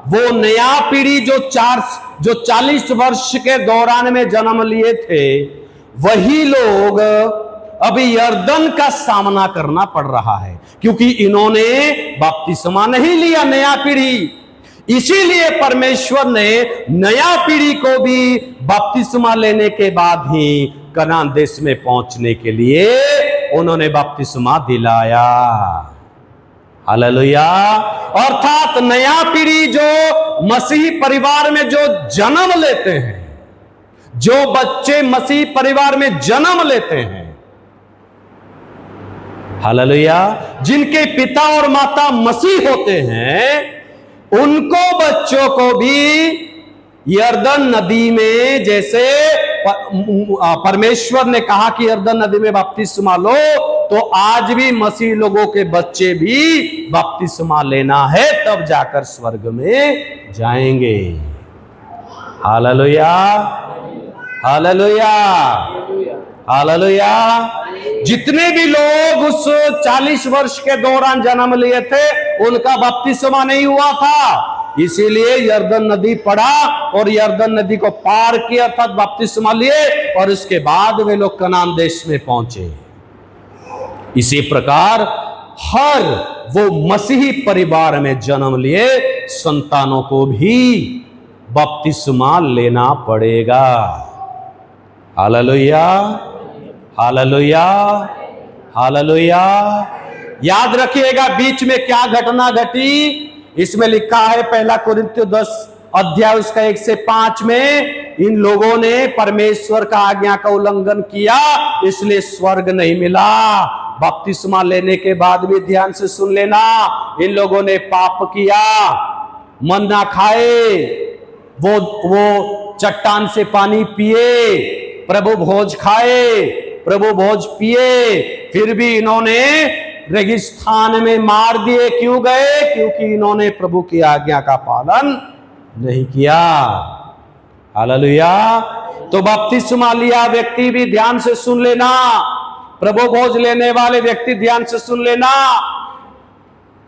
Speaker 1: वो नया पीढ़ी जो 40 वर्ष के दौरान में जन्म लिए थे, वही लोग अभी यर्दन का सामना करना पड़ रहा है, क्योंकि इन्होंने बपतिस्मा नहीं लिया, नया पीढ़ी। इसीलिए परमेश्वर ने नया पीढ़ी को भी बपतिस्मा लेने के बाद ही कनान देश में पहुंचने के लिए उन्होंने बपतिस्मा दिलाया। हालेलुया। अर्थात नया पीढ़ी जो मसीही परिवार में जो जन्म लेते हैं, जो बच्चे मसीही परिवार में जन्म लेते हैं, हालेलुया, जिनके पिता और माता मसीह होते हैं, उनको बच्चों को भी यर्दन नदी में, जैसे परमेश्वर ने कहा कि यर्दन नदी में बपतिस्मा लो, तो आज भी मसीह लोगों के बच्चे भी बपतिस्मा लेना है, तब जाकर स्वर्ग में जाएंगे। Hallelujah, hallelujah, hallelujah. जितने भी लोग उस 40 वर्ष के दौरान जन्म लिए थे, उनका बपतिस्मा नहीं हुआ था, इसीलिए यर्दन नदी पड़ा और यर्दन नदी को पार किया, अर्थात बपतिस्मा लिए, और उसके बाद वे लोग कनान देश में पहुंचे। इसी प्रकार हर वो मसीही परिवार में जन्म लिए संतानों को भी बपतिस्मा लेना पड़ेगा। Hallelujah, hallelujah, hallelujah. याद रखिएगा बीच में क्या घटना घटी। इसमें लिखा है 1 कुरिन्थियों 10 अध्याय उसका 1 से 5 में, इन लोगों ने परमेश्वर का आज्ञा का उल्लंघन किया, इसलिए स्वर्ग नहीं मिला। बपतिस्मा लेने के बाद भी ध्यान से सुन लेना, इन लोगों ने पाप किया, मन्ना खाए, वो चट्टान से पानी पिए, प्रभु भोज खाए, प्रभु भोज पिए, फिर भी इन्होंने रेगिस्तान में मार दिए। क्यों गए? क्योंकि इन्होंने प्रभु की आज्ञा का पालन नहीं किया। हालेलुया। तो बपतिस्मा लिया व्यक्ति भी ध्यान से सुन लेना, प्रभु भोज लेने वाले व्यक्ति ध्यान से सुन लेना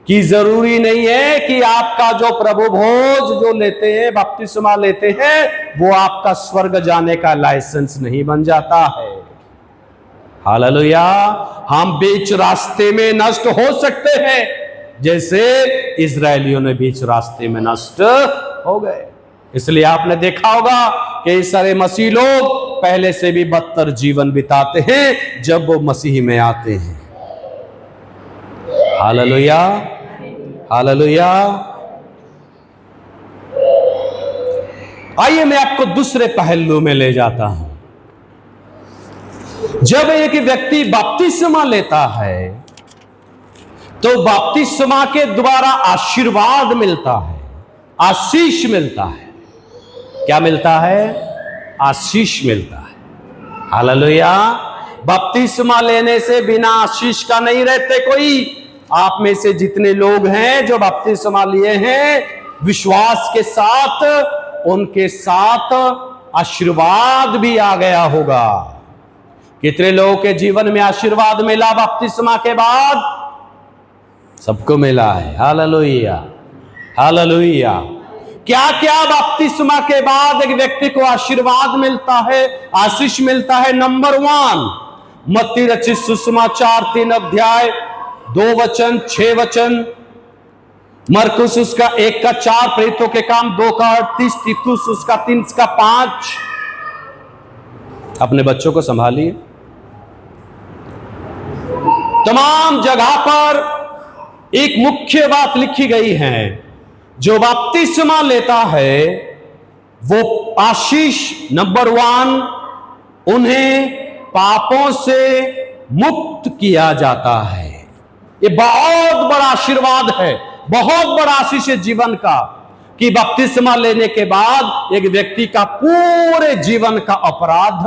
Speaker 1: कि जरूरी नहीं है कि आपका जो प्रभु भोज जो लेते हैं, बपतिस्मा लेते हैं, वो आपका स्वर्ग जाने का लाइसेंस नहीं बन जाता है। हालेलुया। हम बीच रास्ते में नष्ट हो सकते हैं, जैसे इजरायलियों ने बीच रास्ते में नष्ट हो गए। इसलिए आपने देखा होगा कि सारे मसीह लोग पहले से भी बदतर जीवन बिताते हैं जब वो मसीह में आते हैं। Hallelujah, hallelujah. आइए मैं आपको दूसरे पहलू में ले जाता हूं। जब एक व्यक्ति बपतिस्मा लेता है तो बपतिस्मा के द्वारा आशीर्वाद मिलता है, आशीष मिलता है। क्या मिलता है? आशीष मिलता है। हालेलुया। बपतिस्मा लेने से बिना आशीष का नहीं रहते कोई। आप में से जितने लोग हैं जो बपतिस्मा लिए हैं, विश्वास के साथ उनके साथ आशीर्वाद भी आ गया होगा। कितने लोगों के जीवन में आशीर्वाद मिला बपतिस्मा के बाद? सबको मिला है। Hallelujah, hallelujah. क्या क्या बपतिस्मा के बाद एक व्यक्ति को आशीर्वाद मिलता है, आशीष मिलता है? नंबर 1, मत्ती रचित सुसमाचार 3 अध्याय 2 वचन 6 वचन, मरकुस उसका 1 का 4, प्रेरितों के काम 2 का 38, तीतुस उसका 3 का 5, अपने बच्चों को संभालिए। तमाम जगह पर एक मुख्य बात लिखी गई है, जो बपतिस्मा लेता है वो आशीष नंबर 1, उन्हें पापों से मुक्त किया जाता है। ये बहुत बड़ा आशीर्वाद है, बहुत बड़ा आशीष है जीवन का, कि बपतिस्मा लेने के बाद एक व्यक्ति का पूरे जीवन का अपराध,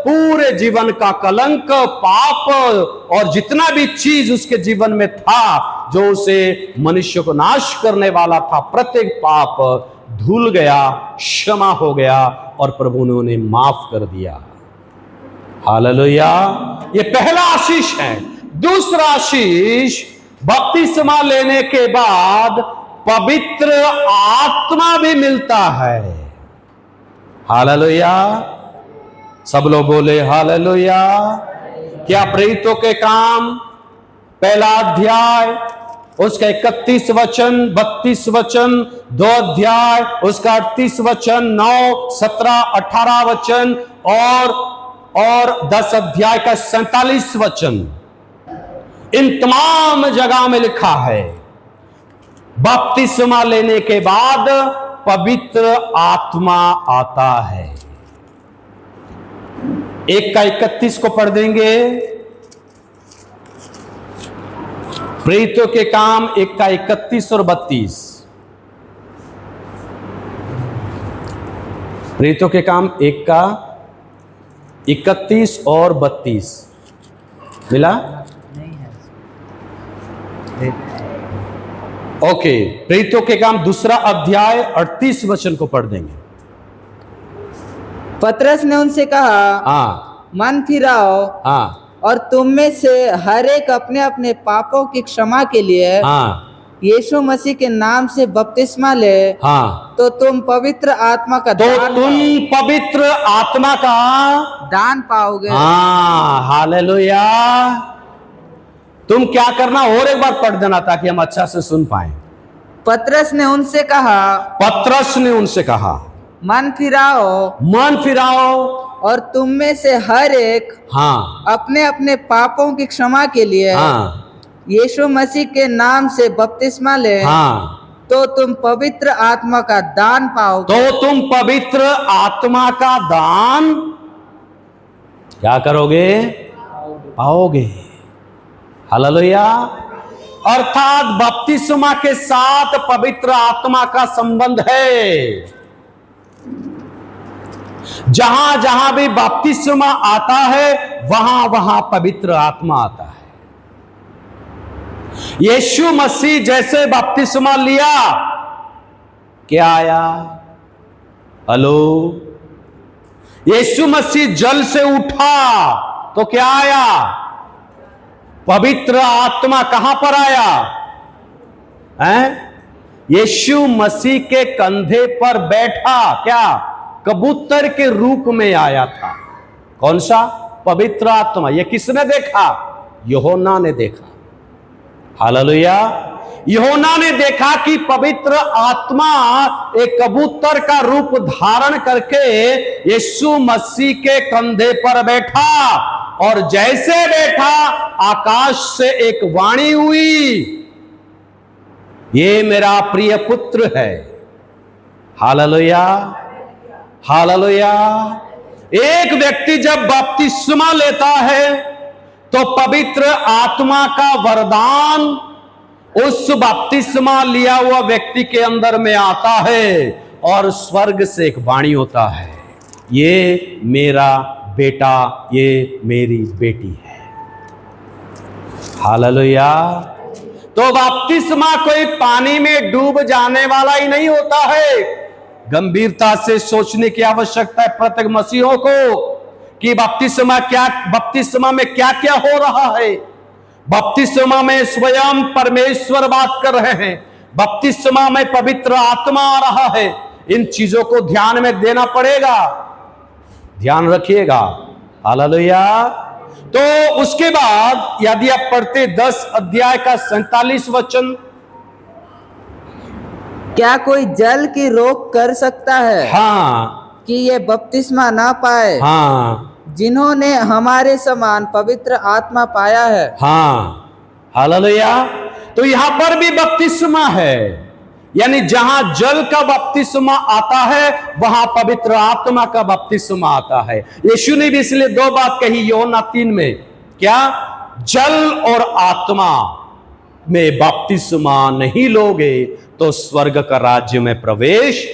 Speaker 1: पूरे जीवन का कलंक, पाप और जितना भी चीज उसके जीवन में था जो उसे मनुष्य को नाश करने वाला था, प्रत्येक पाप धुल गया, क्षमा हो गया और प्रभु ने उन्हें माफ कर दिया। हालेलुया। ये पहला आशीष है। दूसरा आशीष, बपतिस्मा लेने के बाद पवित्र आत्मा भी मिलता है। हालेलुया। सब लोग बोले हालेलुया। क्या प्रेरितों के काम पहला अध्याय उसका 31 वचन, 32 वचन, 2 अध्याय उसका 38 वचन, 9, 17, 18 वचन और 10 अध्याय का 47 वचन, इन तमाम जगह में लिखा है बपतिस्मा लेने के बाद पवित्र आत्मा आता है। 1 का 31 को पढ़ देंगे। प्रेरितों के काम 1 का 31 और 32। प्रेरितों के काम 1 का 31 और 32 मिला? ओके, प्रेरितों के काम 2 अध्याय 38 वचन को पढ़ देंगे।
Speaker 2: पतरस ने उनसे कहा, मन फिराओ और तुम में से हर एक अपने अपने पापों की क्षमा के लिए यीशु मसीह के नाम से बपतिस्मा ले, तो तुम पवित्र आत्मा का दान पाओगे।
Speaker 1: हालेलुया। तुम क्या करना, और एक बार पढ़ देना ताकि हम अच्छा से सुन पाए।
Speaker 2: पतरस ने उनसे कहा, मन फिराओ और तुम में से हर एक अपने अपने पापों की क्षमा के लिए यीशु मसीह के नाम से बपतिस्मा ले, तो तुम पवित्र आत्मा का दान
Speaker 1: क्या करोगे? पाओगे। हालेलुया। अर्थात बपतिस्मा के साथ पवित्र आत्मा का संबंध है। जहां जहां भी बपतिस्मा आता है वहां वहां पवित्र आत्मा आता है। यीशु मसीह जैसे बपतिस्मा लिया, क्या आया? हेलो, यीशु मसीह जल से उठा तो क्या आया? पवित्र आत्मा। कहां पर आया? यीशु मसीह के कंधे पर बैठा, क्या? कबूतर के रूप में आया था। कौन सा? पवित्र आत्मा। यह किसने देखा? यूहन्ना ने देखा। हालेलुया। यूहन्ना ने देखा कि पवित्र आत्मा एक कबूतर का रूप धारण करके यीशु मसीह के कंधे पर बैठा, और जैसे बैठा आकाश से एक वाणी हुई, ये मेरा प्रिय पुत्र है। हालेलुया। हालेलुया। एक व्यक्ति जब बपतिस्मा लेता है तो पवित्र आत्मा का वरदान उस बपतिस्मा लिया हुआ व्यक्ति के अंदर में आता है, और स्वर्ग से एक वाणी होता है, ये मेरा बेटा, ये मेरी बेटी है। हालेलुया। तो बपतिस्मा कोई पानी में डूब जाने वाला ही नहीं होता है। गंभीरता से सोचने की आवश्यकता है प्रत्येक मसीहों को कि बपतिस्मा में क्या क्या हो रहा है। बपतिस्मा में स्वयं परमेश्वर बात कर रहे हैं, बपतिस्मा में पवित्र आत्मा आ रहा है। इन चीजों को ध्यान में देना पड़ेगा, ध्यान रखिएगा। हालेलुया। तो उसके बाद यदि आप पढ़ते 10 अध्याय का 47 वचन,
Speaker 2: क्या कोई जल की रोक कर सकता है
Speaker 1: कि
Speaker 2: ये बपतिस्मा ना पाए? जिन्होंने हमारे समान पवित्र आत्मा पाया है।
Speaker 1: हाँ, हालेलुया। तो यहां पर भी बपतिस्मा है, यानी जहां जल का बपतिस्मा आता है वहां पवित्र आत्मा का बपतिस्मा आता है। यीशु ने भी इसलिए दो बात कही यूहन्ना 3 में, क्या? जल और आत्मा में बपतिस्मा नहीं लोगे तो स्वर्ग का राज्य में प्रवेश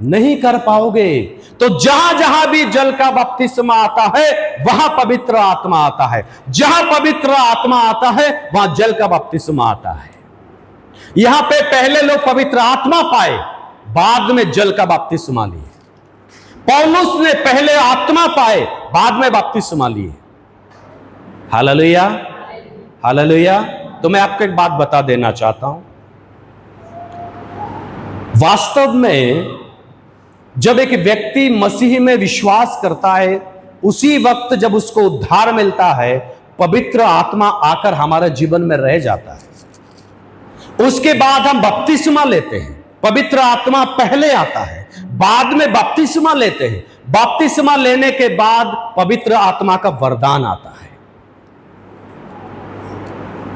Speaker 1: नहीं कर पाओगे। तो जहां जहां भी जल का बपतिस्मा आता है वहां पवित्र आत्मा आता है, जहां पवित्र आत्मा आता है वहां जल का बपतिस्मा आता है। यहां पे पहले लोग पवित्र आत्मा पाए, बाद में जल का बपतिस्मा लिए। पौलुस ने पहले आत्मा पाए, बाद में बपतिस्मा लिए। Hallelujah, hallelujah. तो मैं आपको एक बात बता देना चाहता हूं, वास्तव में जब एक व्यक्ति मसीह में विश्वास करता है, उसी वक्त जब उसको उद्धार मिलता है, पवित्र आत्मा आकर हमारे जीवन में रह जाता है। उसके बाद हम बपतिस्मा लेते हैं। पवित्र आत्मा पहले आता है, बाद में बपतिस्मा लेते हैं। बपतिस्मा लेने के बाद पवित्र आत्मा का वरदान आता है।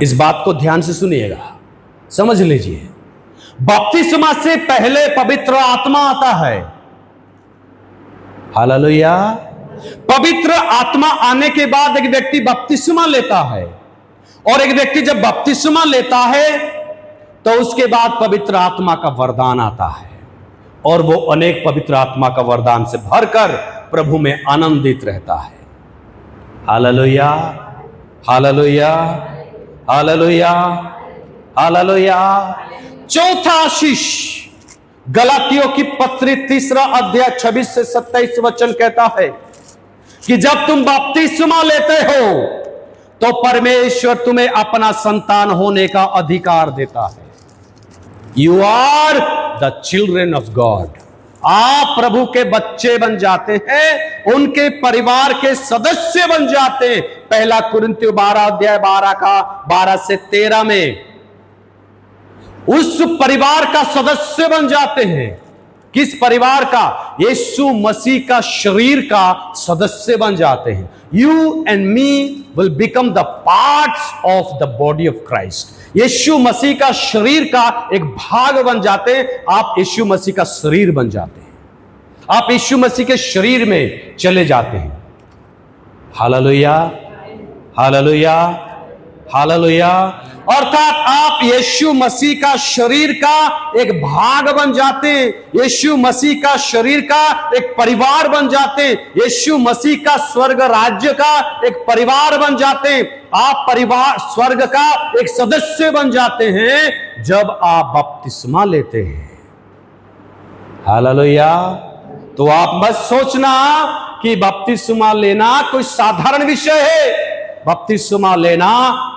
Speaker 1: इस बात को ध्यान से सुनिएगा, समझ लीजिए। बपतिस्मा से पहले पवित्र आत्मा आता है। हालेलुया। पवित्र आत्मा आने के बाद एक व्यक्ति बपतिस्मा लेता है, और एक व्यक्ति जब बपतिस्मा लेता है तो उसके बाद पवित्र आत्मा का वरदान आता है, और वो अनेक पवित्र आत्मा का वरदान से भरकर प्रभु में आनंदित रहता है। Hallelujah, hallelujah, hallelujah, hallelujah. चौथा आशीष गलातियों की पत्री 3 अध्याय 26 से 27 वचन कहता है कि जब तुम बपतिस्मा लेते हो तो परमेश्वर तुम्हें अपना संतान होने का अधिकार देता है। You are the children of God. आप प्रभु के बच्चे बन जाते हैं, उनके परिवार के सदस्य बन जाते हैं। पहला कुरिन्थियों 12 अध्याय 12 से 13 में उस परिवार का सदस्य बन जाते हैं। किस परिवार का? यीशु मसीह का शरीर का सदस्य बन जाते हैं। You and me will become the parts of the body of Christ. यीशु मसीह का शरीर का एक भाग बन जाते हैं। आप यीशु मसीह का शरीर बन जाते हैं, आप यीशु मसीह के शरीर में चले जाते हैं। Hallelujah, hallelujah, hallelujah. अर्थात आप यीशु मसीह का शरीर का एक भाग बन जाते हैं, यीशु मसीह का शरीर का एक परिवार बन जाते हैं, यीशु मसीह का स्वर्ग राज्य का एक परिवार बन जाते हैं। आप परिवार स्वर्ग का एक सदस्य बन जाते हैं जब आप बपतिस्मा लेते हैं। हालेलुया। तो आप मत सोचना कि बपतिस्मा लेना कोई साधारण विषय है। बपतिस्मा लेना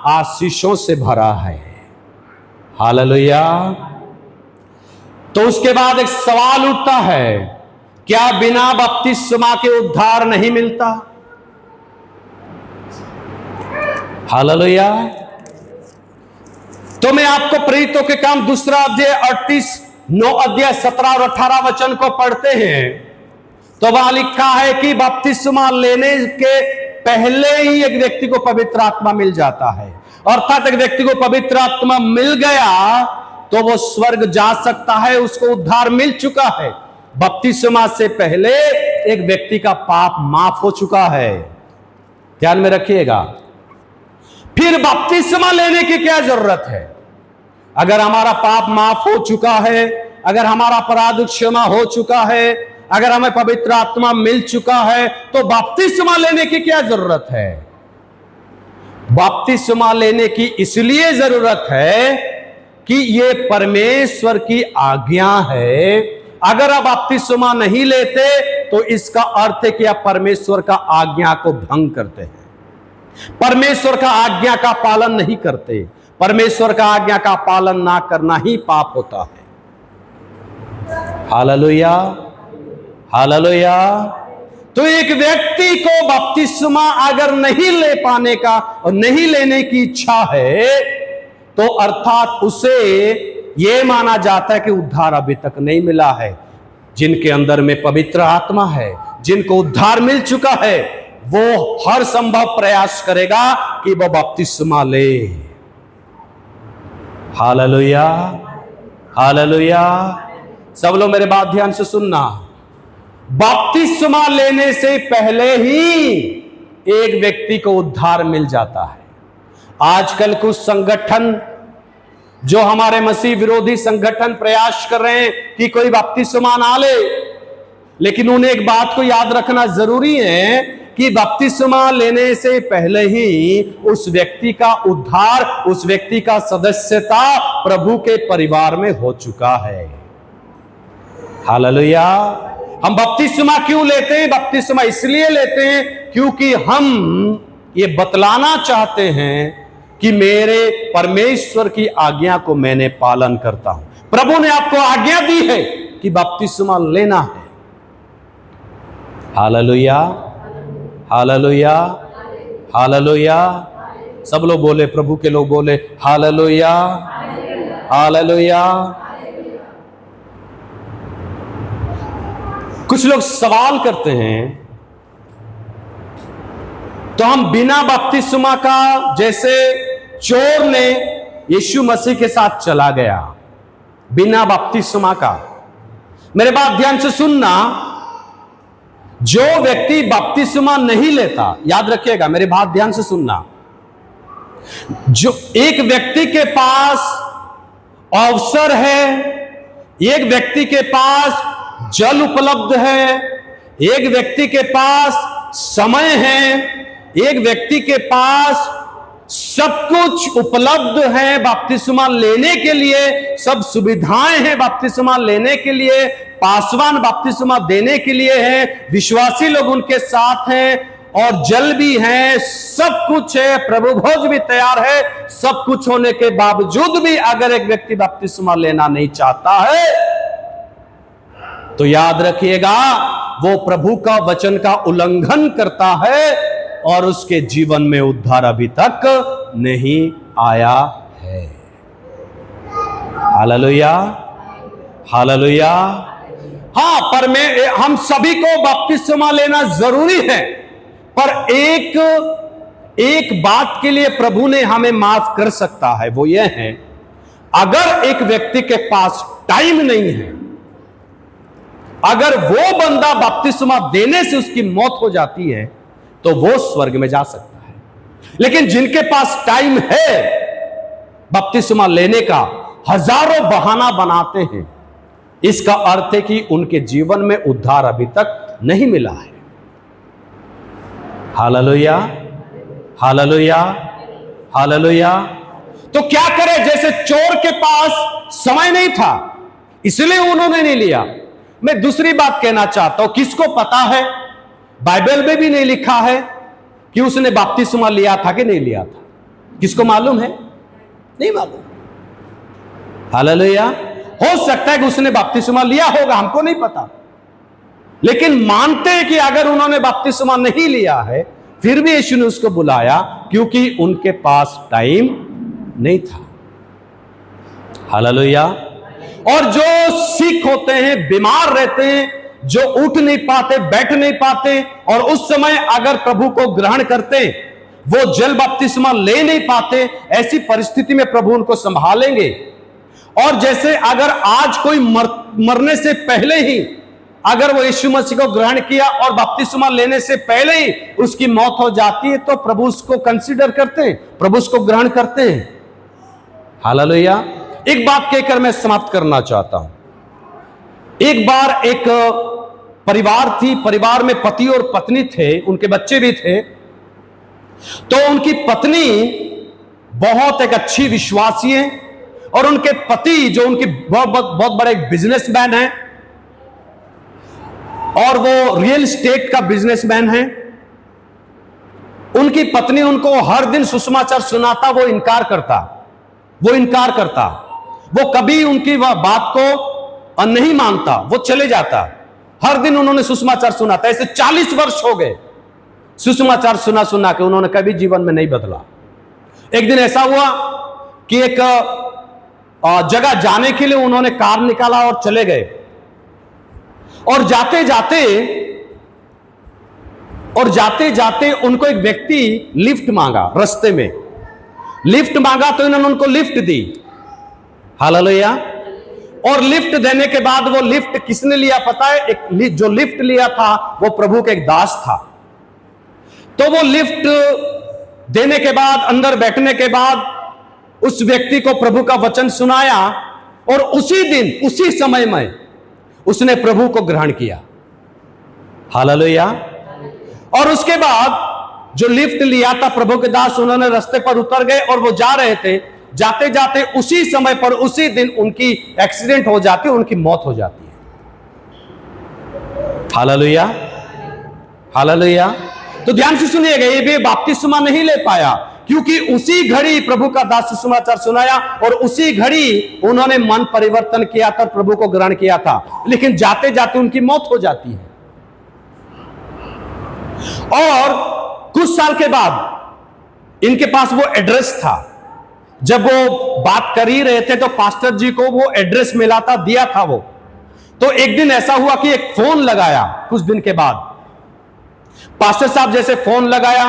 Speaker 1: आशीषों से भरा है। हालेलुया। तो उसके बाद एक सवाल उठता है, क्या बिना बपतिस्मा के उद्धार नहीं मिलता? हालेलुया। तो मैं आपको प्रेरितों के काम 2 अध्याय 38, 9 अध्याय 17 और 18 वचन को पढ़ते हैं तो वहां लिखा है कि बपतिस्मा लेने के पहले ही एक व्यक्ति को पवित्र आत्मा मिल जाता है। अर्थात एक व्यक्ति को पवित्र आत्मा मिल गया तो वो स्वर्ग जा सकता है, उसको उद्धार मिल चुका है। बपतिस्मा से पहले एक व्यक्ति का पाप माफ हो चुका है। ध्यान में रखिएगा। फिर बपतिस्मा लेने की क्या जरूरत है? अगर हमारा पाप माफ हो चुका है, अगर हमारा अपराध क्षमा हो चुका है, अगर हमें पवित्र आत्मा मिल चुका है, तो बपतिस्मा लेने की क्या जरूरत है? बपतिस्मा लेने की इसलिए जरूरत है कि यह परमेश्वर की आज्ञा है। अगर आप बपतिस्मा नहीं लेते तो इसका अर्थ है कि आप परमेश्वर का आज्ञा को भंग करते हैं, परमेश्वर का आज्ञा का पालन नहीं करते। परमेश्वर का आज्ञा का पालन ना करना ही पाप होता है। Hallelujah, hallelujah. तो एक व्यक्ति को बपतिस्मा अगर नहीं ले पाने का और नहीं लेने की इच्छा है तो अर्थात उसे यह माना जाता है कि उद्धार अभी तक नहीं मिला है। जिनके अंदर में पवित्र आत्मा है, जिनको उद्धार मिल चुका है, वो हर संभव प्रयास करेगा कि वो बपतिस्मा ले। Hallelujah, hallelujah. सब लोग मेरे बात ध्यान से सुनना। बपतिस्मा लेने से पहले ही एक व्यक्ति को उद्धार मिल जाता है। आजकल कुछ संगठन, जो हमारे मसीह विरोधी संगठन, प्रयास कर रहे हैं कि कोई बपतिस्मा ना ले, लेकिन उन्हें एक बात को याद रखना जरूरी है कि बपतिस्मा लेने से पहले ही उस व्यक्ति का उद्धार, उस व्यक्ति का सदस्यता प्रभु के परिवार में हो चुका है। हालेलुया। हम बपतिस्मा क्यों लेते हैं? बपतिस्मा इसलिए लेते हैं क्योंकि हम ये बतलाना चाहते हैं कि मेरे परमेश्वर की आज्ञा को मैंने पालन करता हूं। प्रभु ने आपको आज्ञा दी है कि बपतिस्मा लेना है। Hallelujah, hallelujah, hallelujah. सब लोग बोले, प्रभु के लोग बोले हालेलुया, हालेलुया। कुछ लोग सवाल करते हैं, तो हम बिना बपतिस्मा का, जैसे चोर ने यीशु मसीह के साथ चला गया बिना बपतिस्मा का। मेरे बात ध्यान से सुनना, जो व्यक्ति बपतिस्मा नहीं लेता, याद रखिएगा, मेरी बात ध्यान से सुनना, जो एक व्यक्ति के पास अवसर है, एक व्यक्ति के पास जल उपलब्ध है, एक व्यक्ति के पास समय है, एक व्यक्ति के पास सब कुछ उपलब्ध है बपतिस्मा लेने के लिए, सब सुविधाएं हैं बपतिस्मा लेने के लिए, पासवान बपतिस्मा देने के लिए है, विश्वासी लोग उनके साथ हैं और जल भी है, सब कुछ है, प्रभु भोज भी तैयार है। सब कुछ होने के बावजूद भी अगर एक व्यक्ति बपतिस्मा लेना नहीं चाहता है, तो याद रखिएगा, वो प्रभु का वचन का उल्लंघन करता है और उसके जीवन में उद्धार अभी तक नहीं आया है। Hallelujah, hallelujah. हाँ, पर हम सभी को बपतिस्मा लेना जरूरी है, पर एक बात के लिए प्रभु ने हमें माफ कर सकता है, वो ये है, अगर एक व्यक्ति के पास टाइम नहीं है, अगर वो बंदा बपतिस्मा देने से उसकी मौत हो जाती है, तो वो स्वर्ग में जा सकता है। लेकिन जिनके पास टाइम है बपतिस्मा लेने का, हजारों बहाना बनाते हैं। इसका अर्थ है कि उनके जीवन में उद्धार अभी तक नहीं मिला है। Hallelujah, hallelujah, hallelujah. तो क्या करें? जैसे चोर के पास समय नहीं था, इसलिए उन्होंने नहीं लिया। मैं दूसरी बात कहना चाहता हूं, किसको पता है, बाइबल में भी नहीं लिखा है कि उसने बपतिस्मा लिया था कि नहीं लिया था। किसको मालूम है? नहीं मालूम। हालेलुया। हो सकता है कि उसने बपतिस्मा लिया होगा, हमको नहीं पता, लेकिन मानते हैं कि अगर उन्होंने बपतिस्मा नहीं लिया है, फिर भी यीशु ने उसको बुलाया, क्योंकि उनके पास टाइम नहीं था। हालेलुया। और जो सिक होते हैं, बीमार रहते हैं, जो उठ नहीं पाते, बैठ नहीं पाते, और उस समय अगर प्रभु को ग्रहण करते, वो जल बपतिस्मा ले नहीं पाते, ऐसी परिस्थिति में प्रभु उनको संभालेंगे। और जैसे अगर आज कोई मरने से पहले ही अगर वो यीशु मसीह को ग्रहण किया और बपतिस्मा लेने से पहले ही उसकी मौत हो जाती है, तो प्रभु उसको कंसीडर करते हैं, प्रभु उसको ग्रहण करते हैं। हालेलुया। एक बात कहकर मैं समाप्त करना चाहता हूं। एक बार एक परिवार थी, परिवार में पति और पत्नी थे, उनके बच्चे भी थे। तो उनकी पत्नी बहुत एक अच्छी विश्वासी है, और उनके पति जो उनके बहुत बड़े बिजनेसमैन हैं, और वो रियल एस्टेट का बिजनेसमैन है। उनकी पत्नी उनको हर दिन सुसमाचार सुनाता, वो इनकार करता, वो कभी उनकी वह बात को नहीं मानता, वो चले जाता। हर दिन उन्होंने सुसमाचार सुनाता, ऐसे 40 वर्ष हो गए सुसमाचार सुना के उन्होंने कभी जीवन में नहीं बदला। एक दिन ऐसा हुआ कि एक जगह जाने के लिए उन्होंने कार निकाला और चले गए, और जाते जाते और जाते जाते उनको एक व्यक्ति लिफ्ट मांगा, रास्ते में लिफ्ट मांगा तो इन्होंने उनको लिफ्ट दी। हालेलुया। और लिफ्ट देने के बाद वो लिफ्ट किसने लिया पता है? एक जो लिफ्ट लिया था वो प्रभु का एक दास था। तो वो लिफ्ट देने के बाद, अंदर बैठने के बाद उस व्यक्ति को प्रभु का वचन सुनाया और उसी दिन उसी समय में उसने प्रभु को ग्रहण किया। हालेलुया। और उसके बाद जो लिफ्ट लिया था प्रभु के दास, उन्होंने रास्ते पर उतर गए और वो जा रहे थे। जाते जाते उसी समय पर उसी दिन उनकी एक्सीडेंट हो जाती है, उनकी मौत हो जाती है। Hallelujah, hallelujah. तो ध्यान से सुनिएगा, ये भी बपतिस्मा नहीं ले पाया क्योंकि उसी घड़ी प्रभु का दास सुसमाचार सुनाया और उसी घड़ी उन्होंने मन परिवर्तन किया था, प्रभु को ग्रहण किया था, लेकिन जाते जाते उनकी मौत हो जाती है। और कुछ साल के बाद इनके पास वो एड्रेस था। जब वो बात कर ही रहे थे तो पास्टर जी को वो एड्रेस मिला था, दिया था वो। तो एक दिन ऐसा हुआ कि एक फोन लगाया। कुछ दिन के बाद पास्टर साहब जैसे फोन लगाया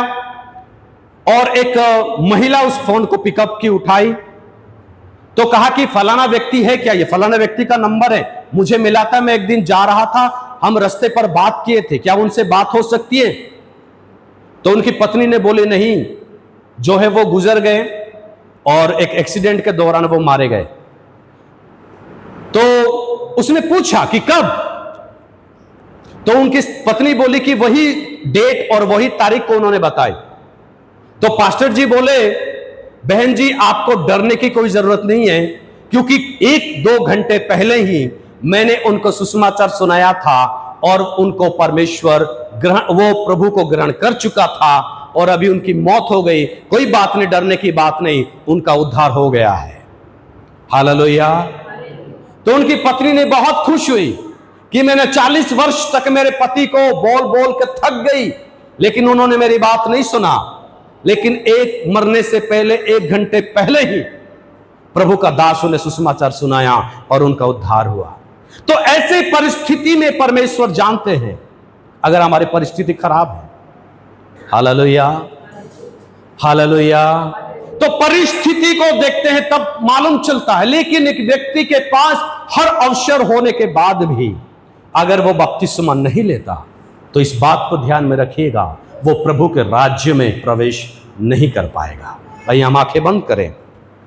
Speaker 1: और एक महिला उस फोन को पिकअप की, उठाई तो कहा कि फलाना व्यक्ति है क्या? ये फलाना व्यक्ति का नंबर है, मुझे मिला था, मैं एक दिन जा रहा था, हम रास्ते पर बात किए थे, क्या उनसे बात हो सकती है? तो उनकी पत्नी ने बोली नहीं, जो है वो गुजर गए और एक एक्सीडेंट के दौरान वो मारे गए। तो उसने पूछा कि कब? तो उनकी पत्नी बोली कि वही डेट और वही तारीख को उन्होंने बताई। तो पास्टर जी बोले, बहन जी आपको डरने की कोई जरूरत नहीं है क्योंकि 1-2 घंटे पहले ही मैंने उनको सुसमाचार सुनाया था और उनको परमेश्वर वो प्रभु को ग्रहण कर चुका था और अभी उनकी मौत हो गई। कोई बात नहीं, डरने की बात नहीं, उनका उद्धार हो गया है। हालेलुया। तो उनकी पत्नी ने बहुत खुश हुई कि मैंने 40 वर्ष तक मेरे पति को बोल बोल के थक गई, लेकिन उन्होंने मेरी बात नहीं सुना। लेकिन एक मरने से पहले 1 घंटे पहले ही प्रभु का दास उन्हें सुसमाचार सुनाया और उनका उद्धार हुआ। तो ऐसे परिस्थिति में परमेश्वर जानते हैं अगर हमारी परिस्थिति खराब है। Hallelujah, hallelujah. तो परिस्थिति को देखते हैं तब मालूम चलता है, लेकिन एक व्यक्ति के पास हर अवसर होने के बाद भी अगर वो बपतिस्मा नहीं लेता तो इस बात को ध्यान में रखिएगा, वो प्रभु के राज्य में प्रवेश नहीं कर पाएगा। आइए हम आंखें बंद करें।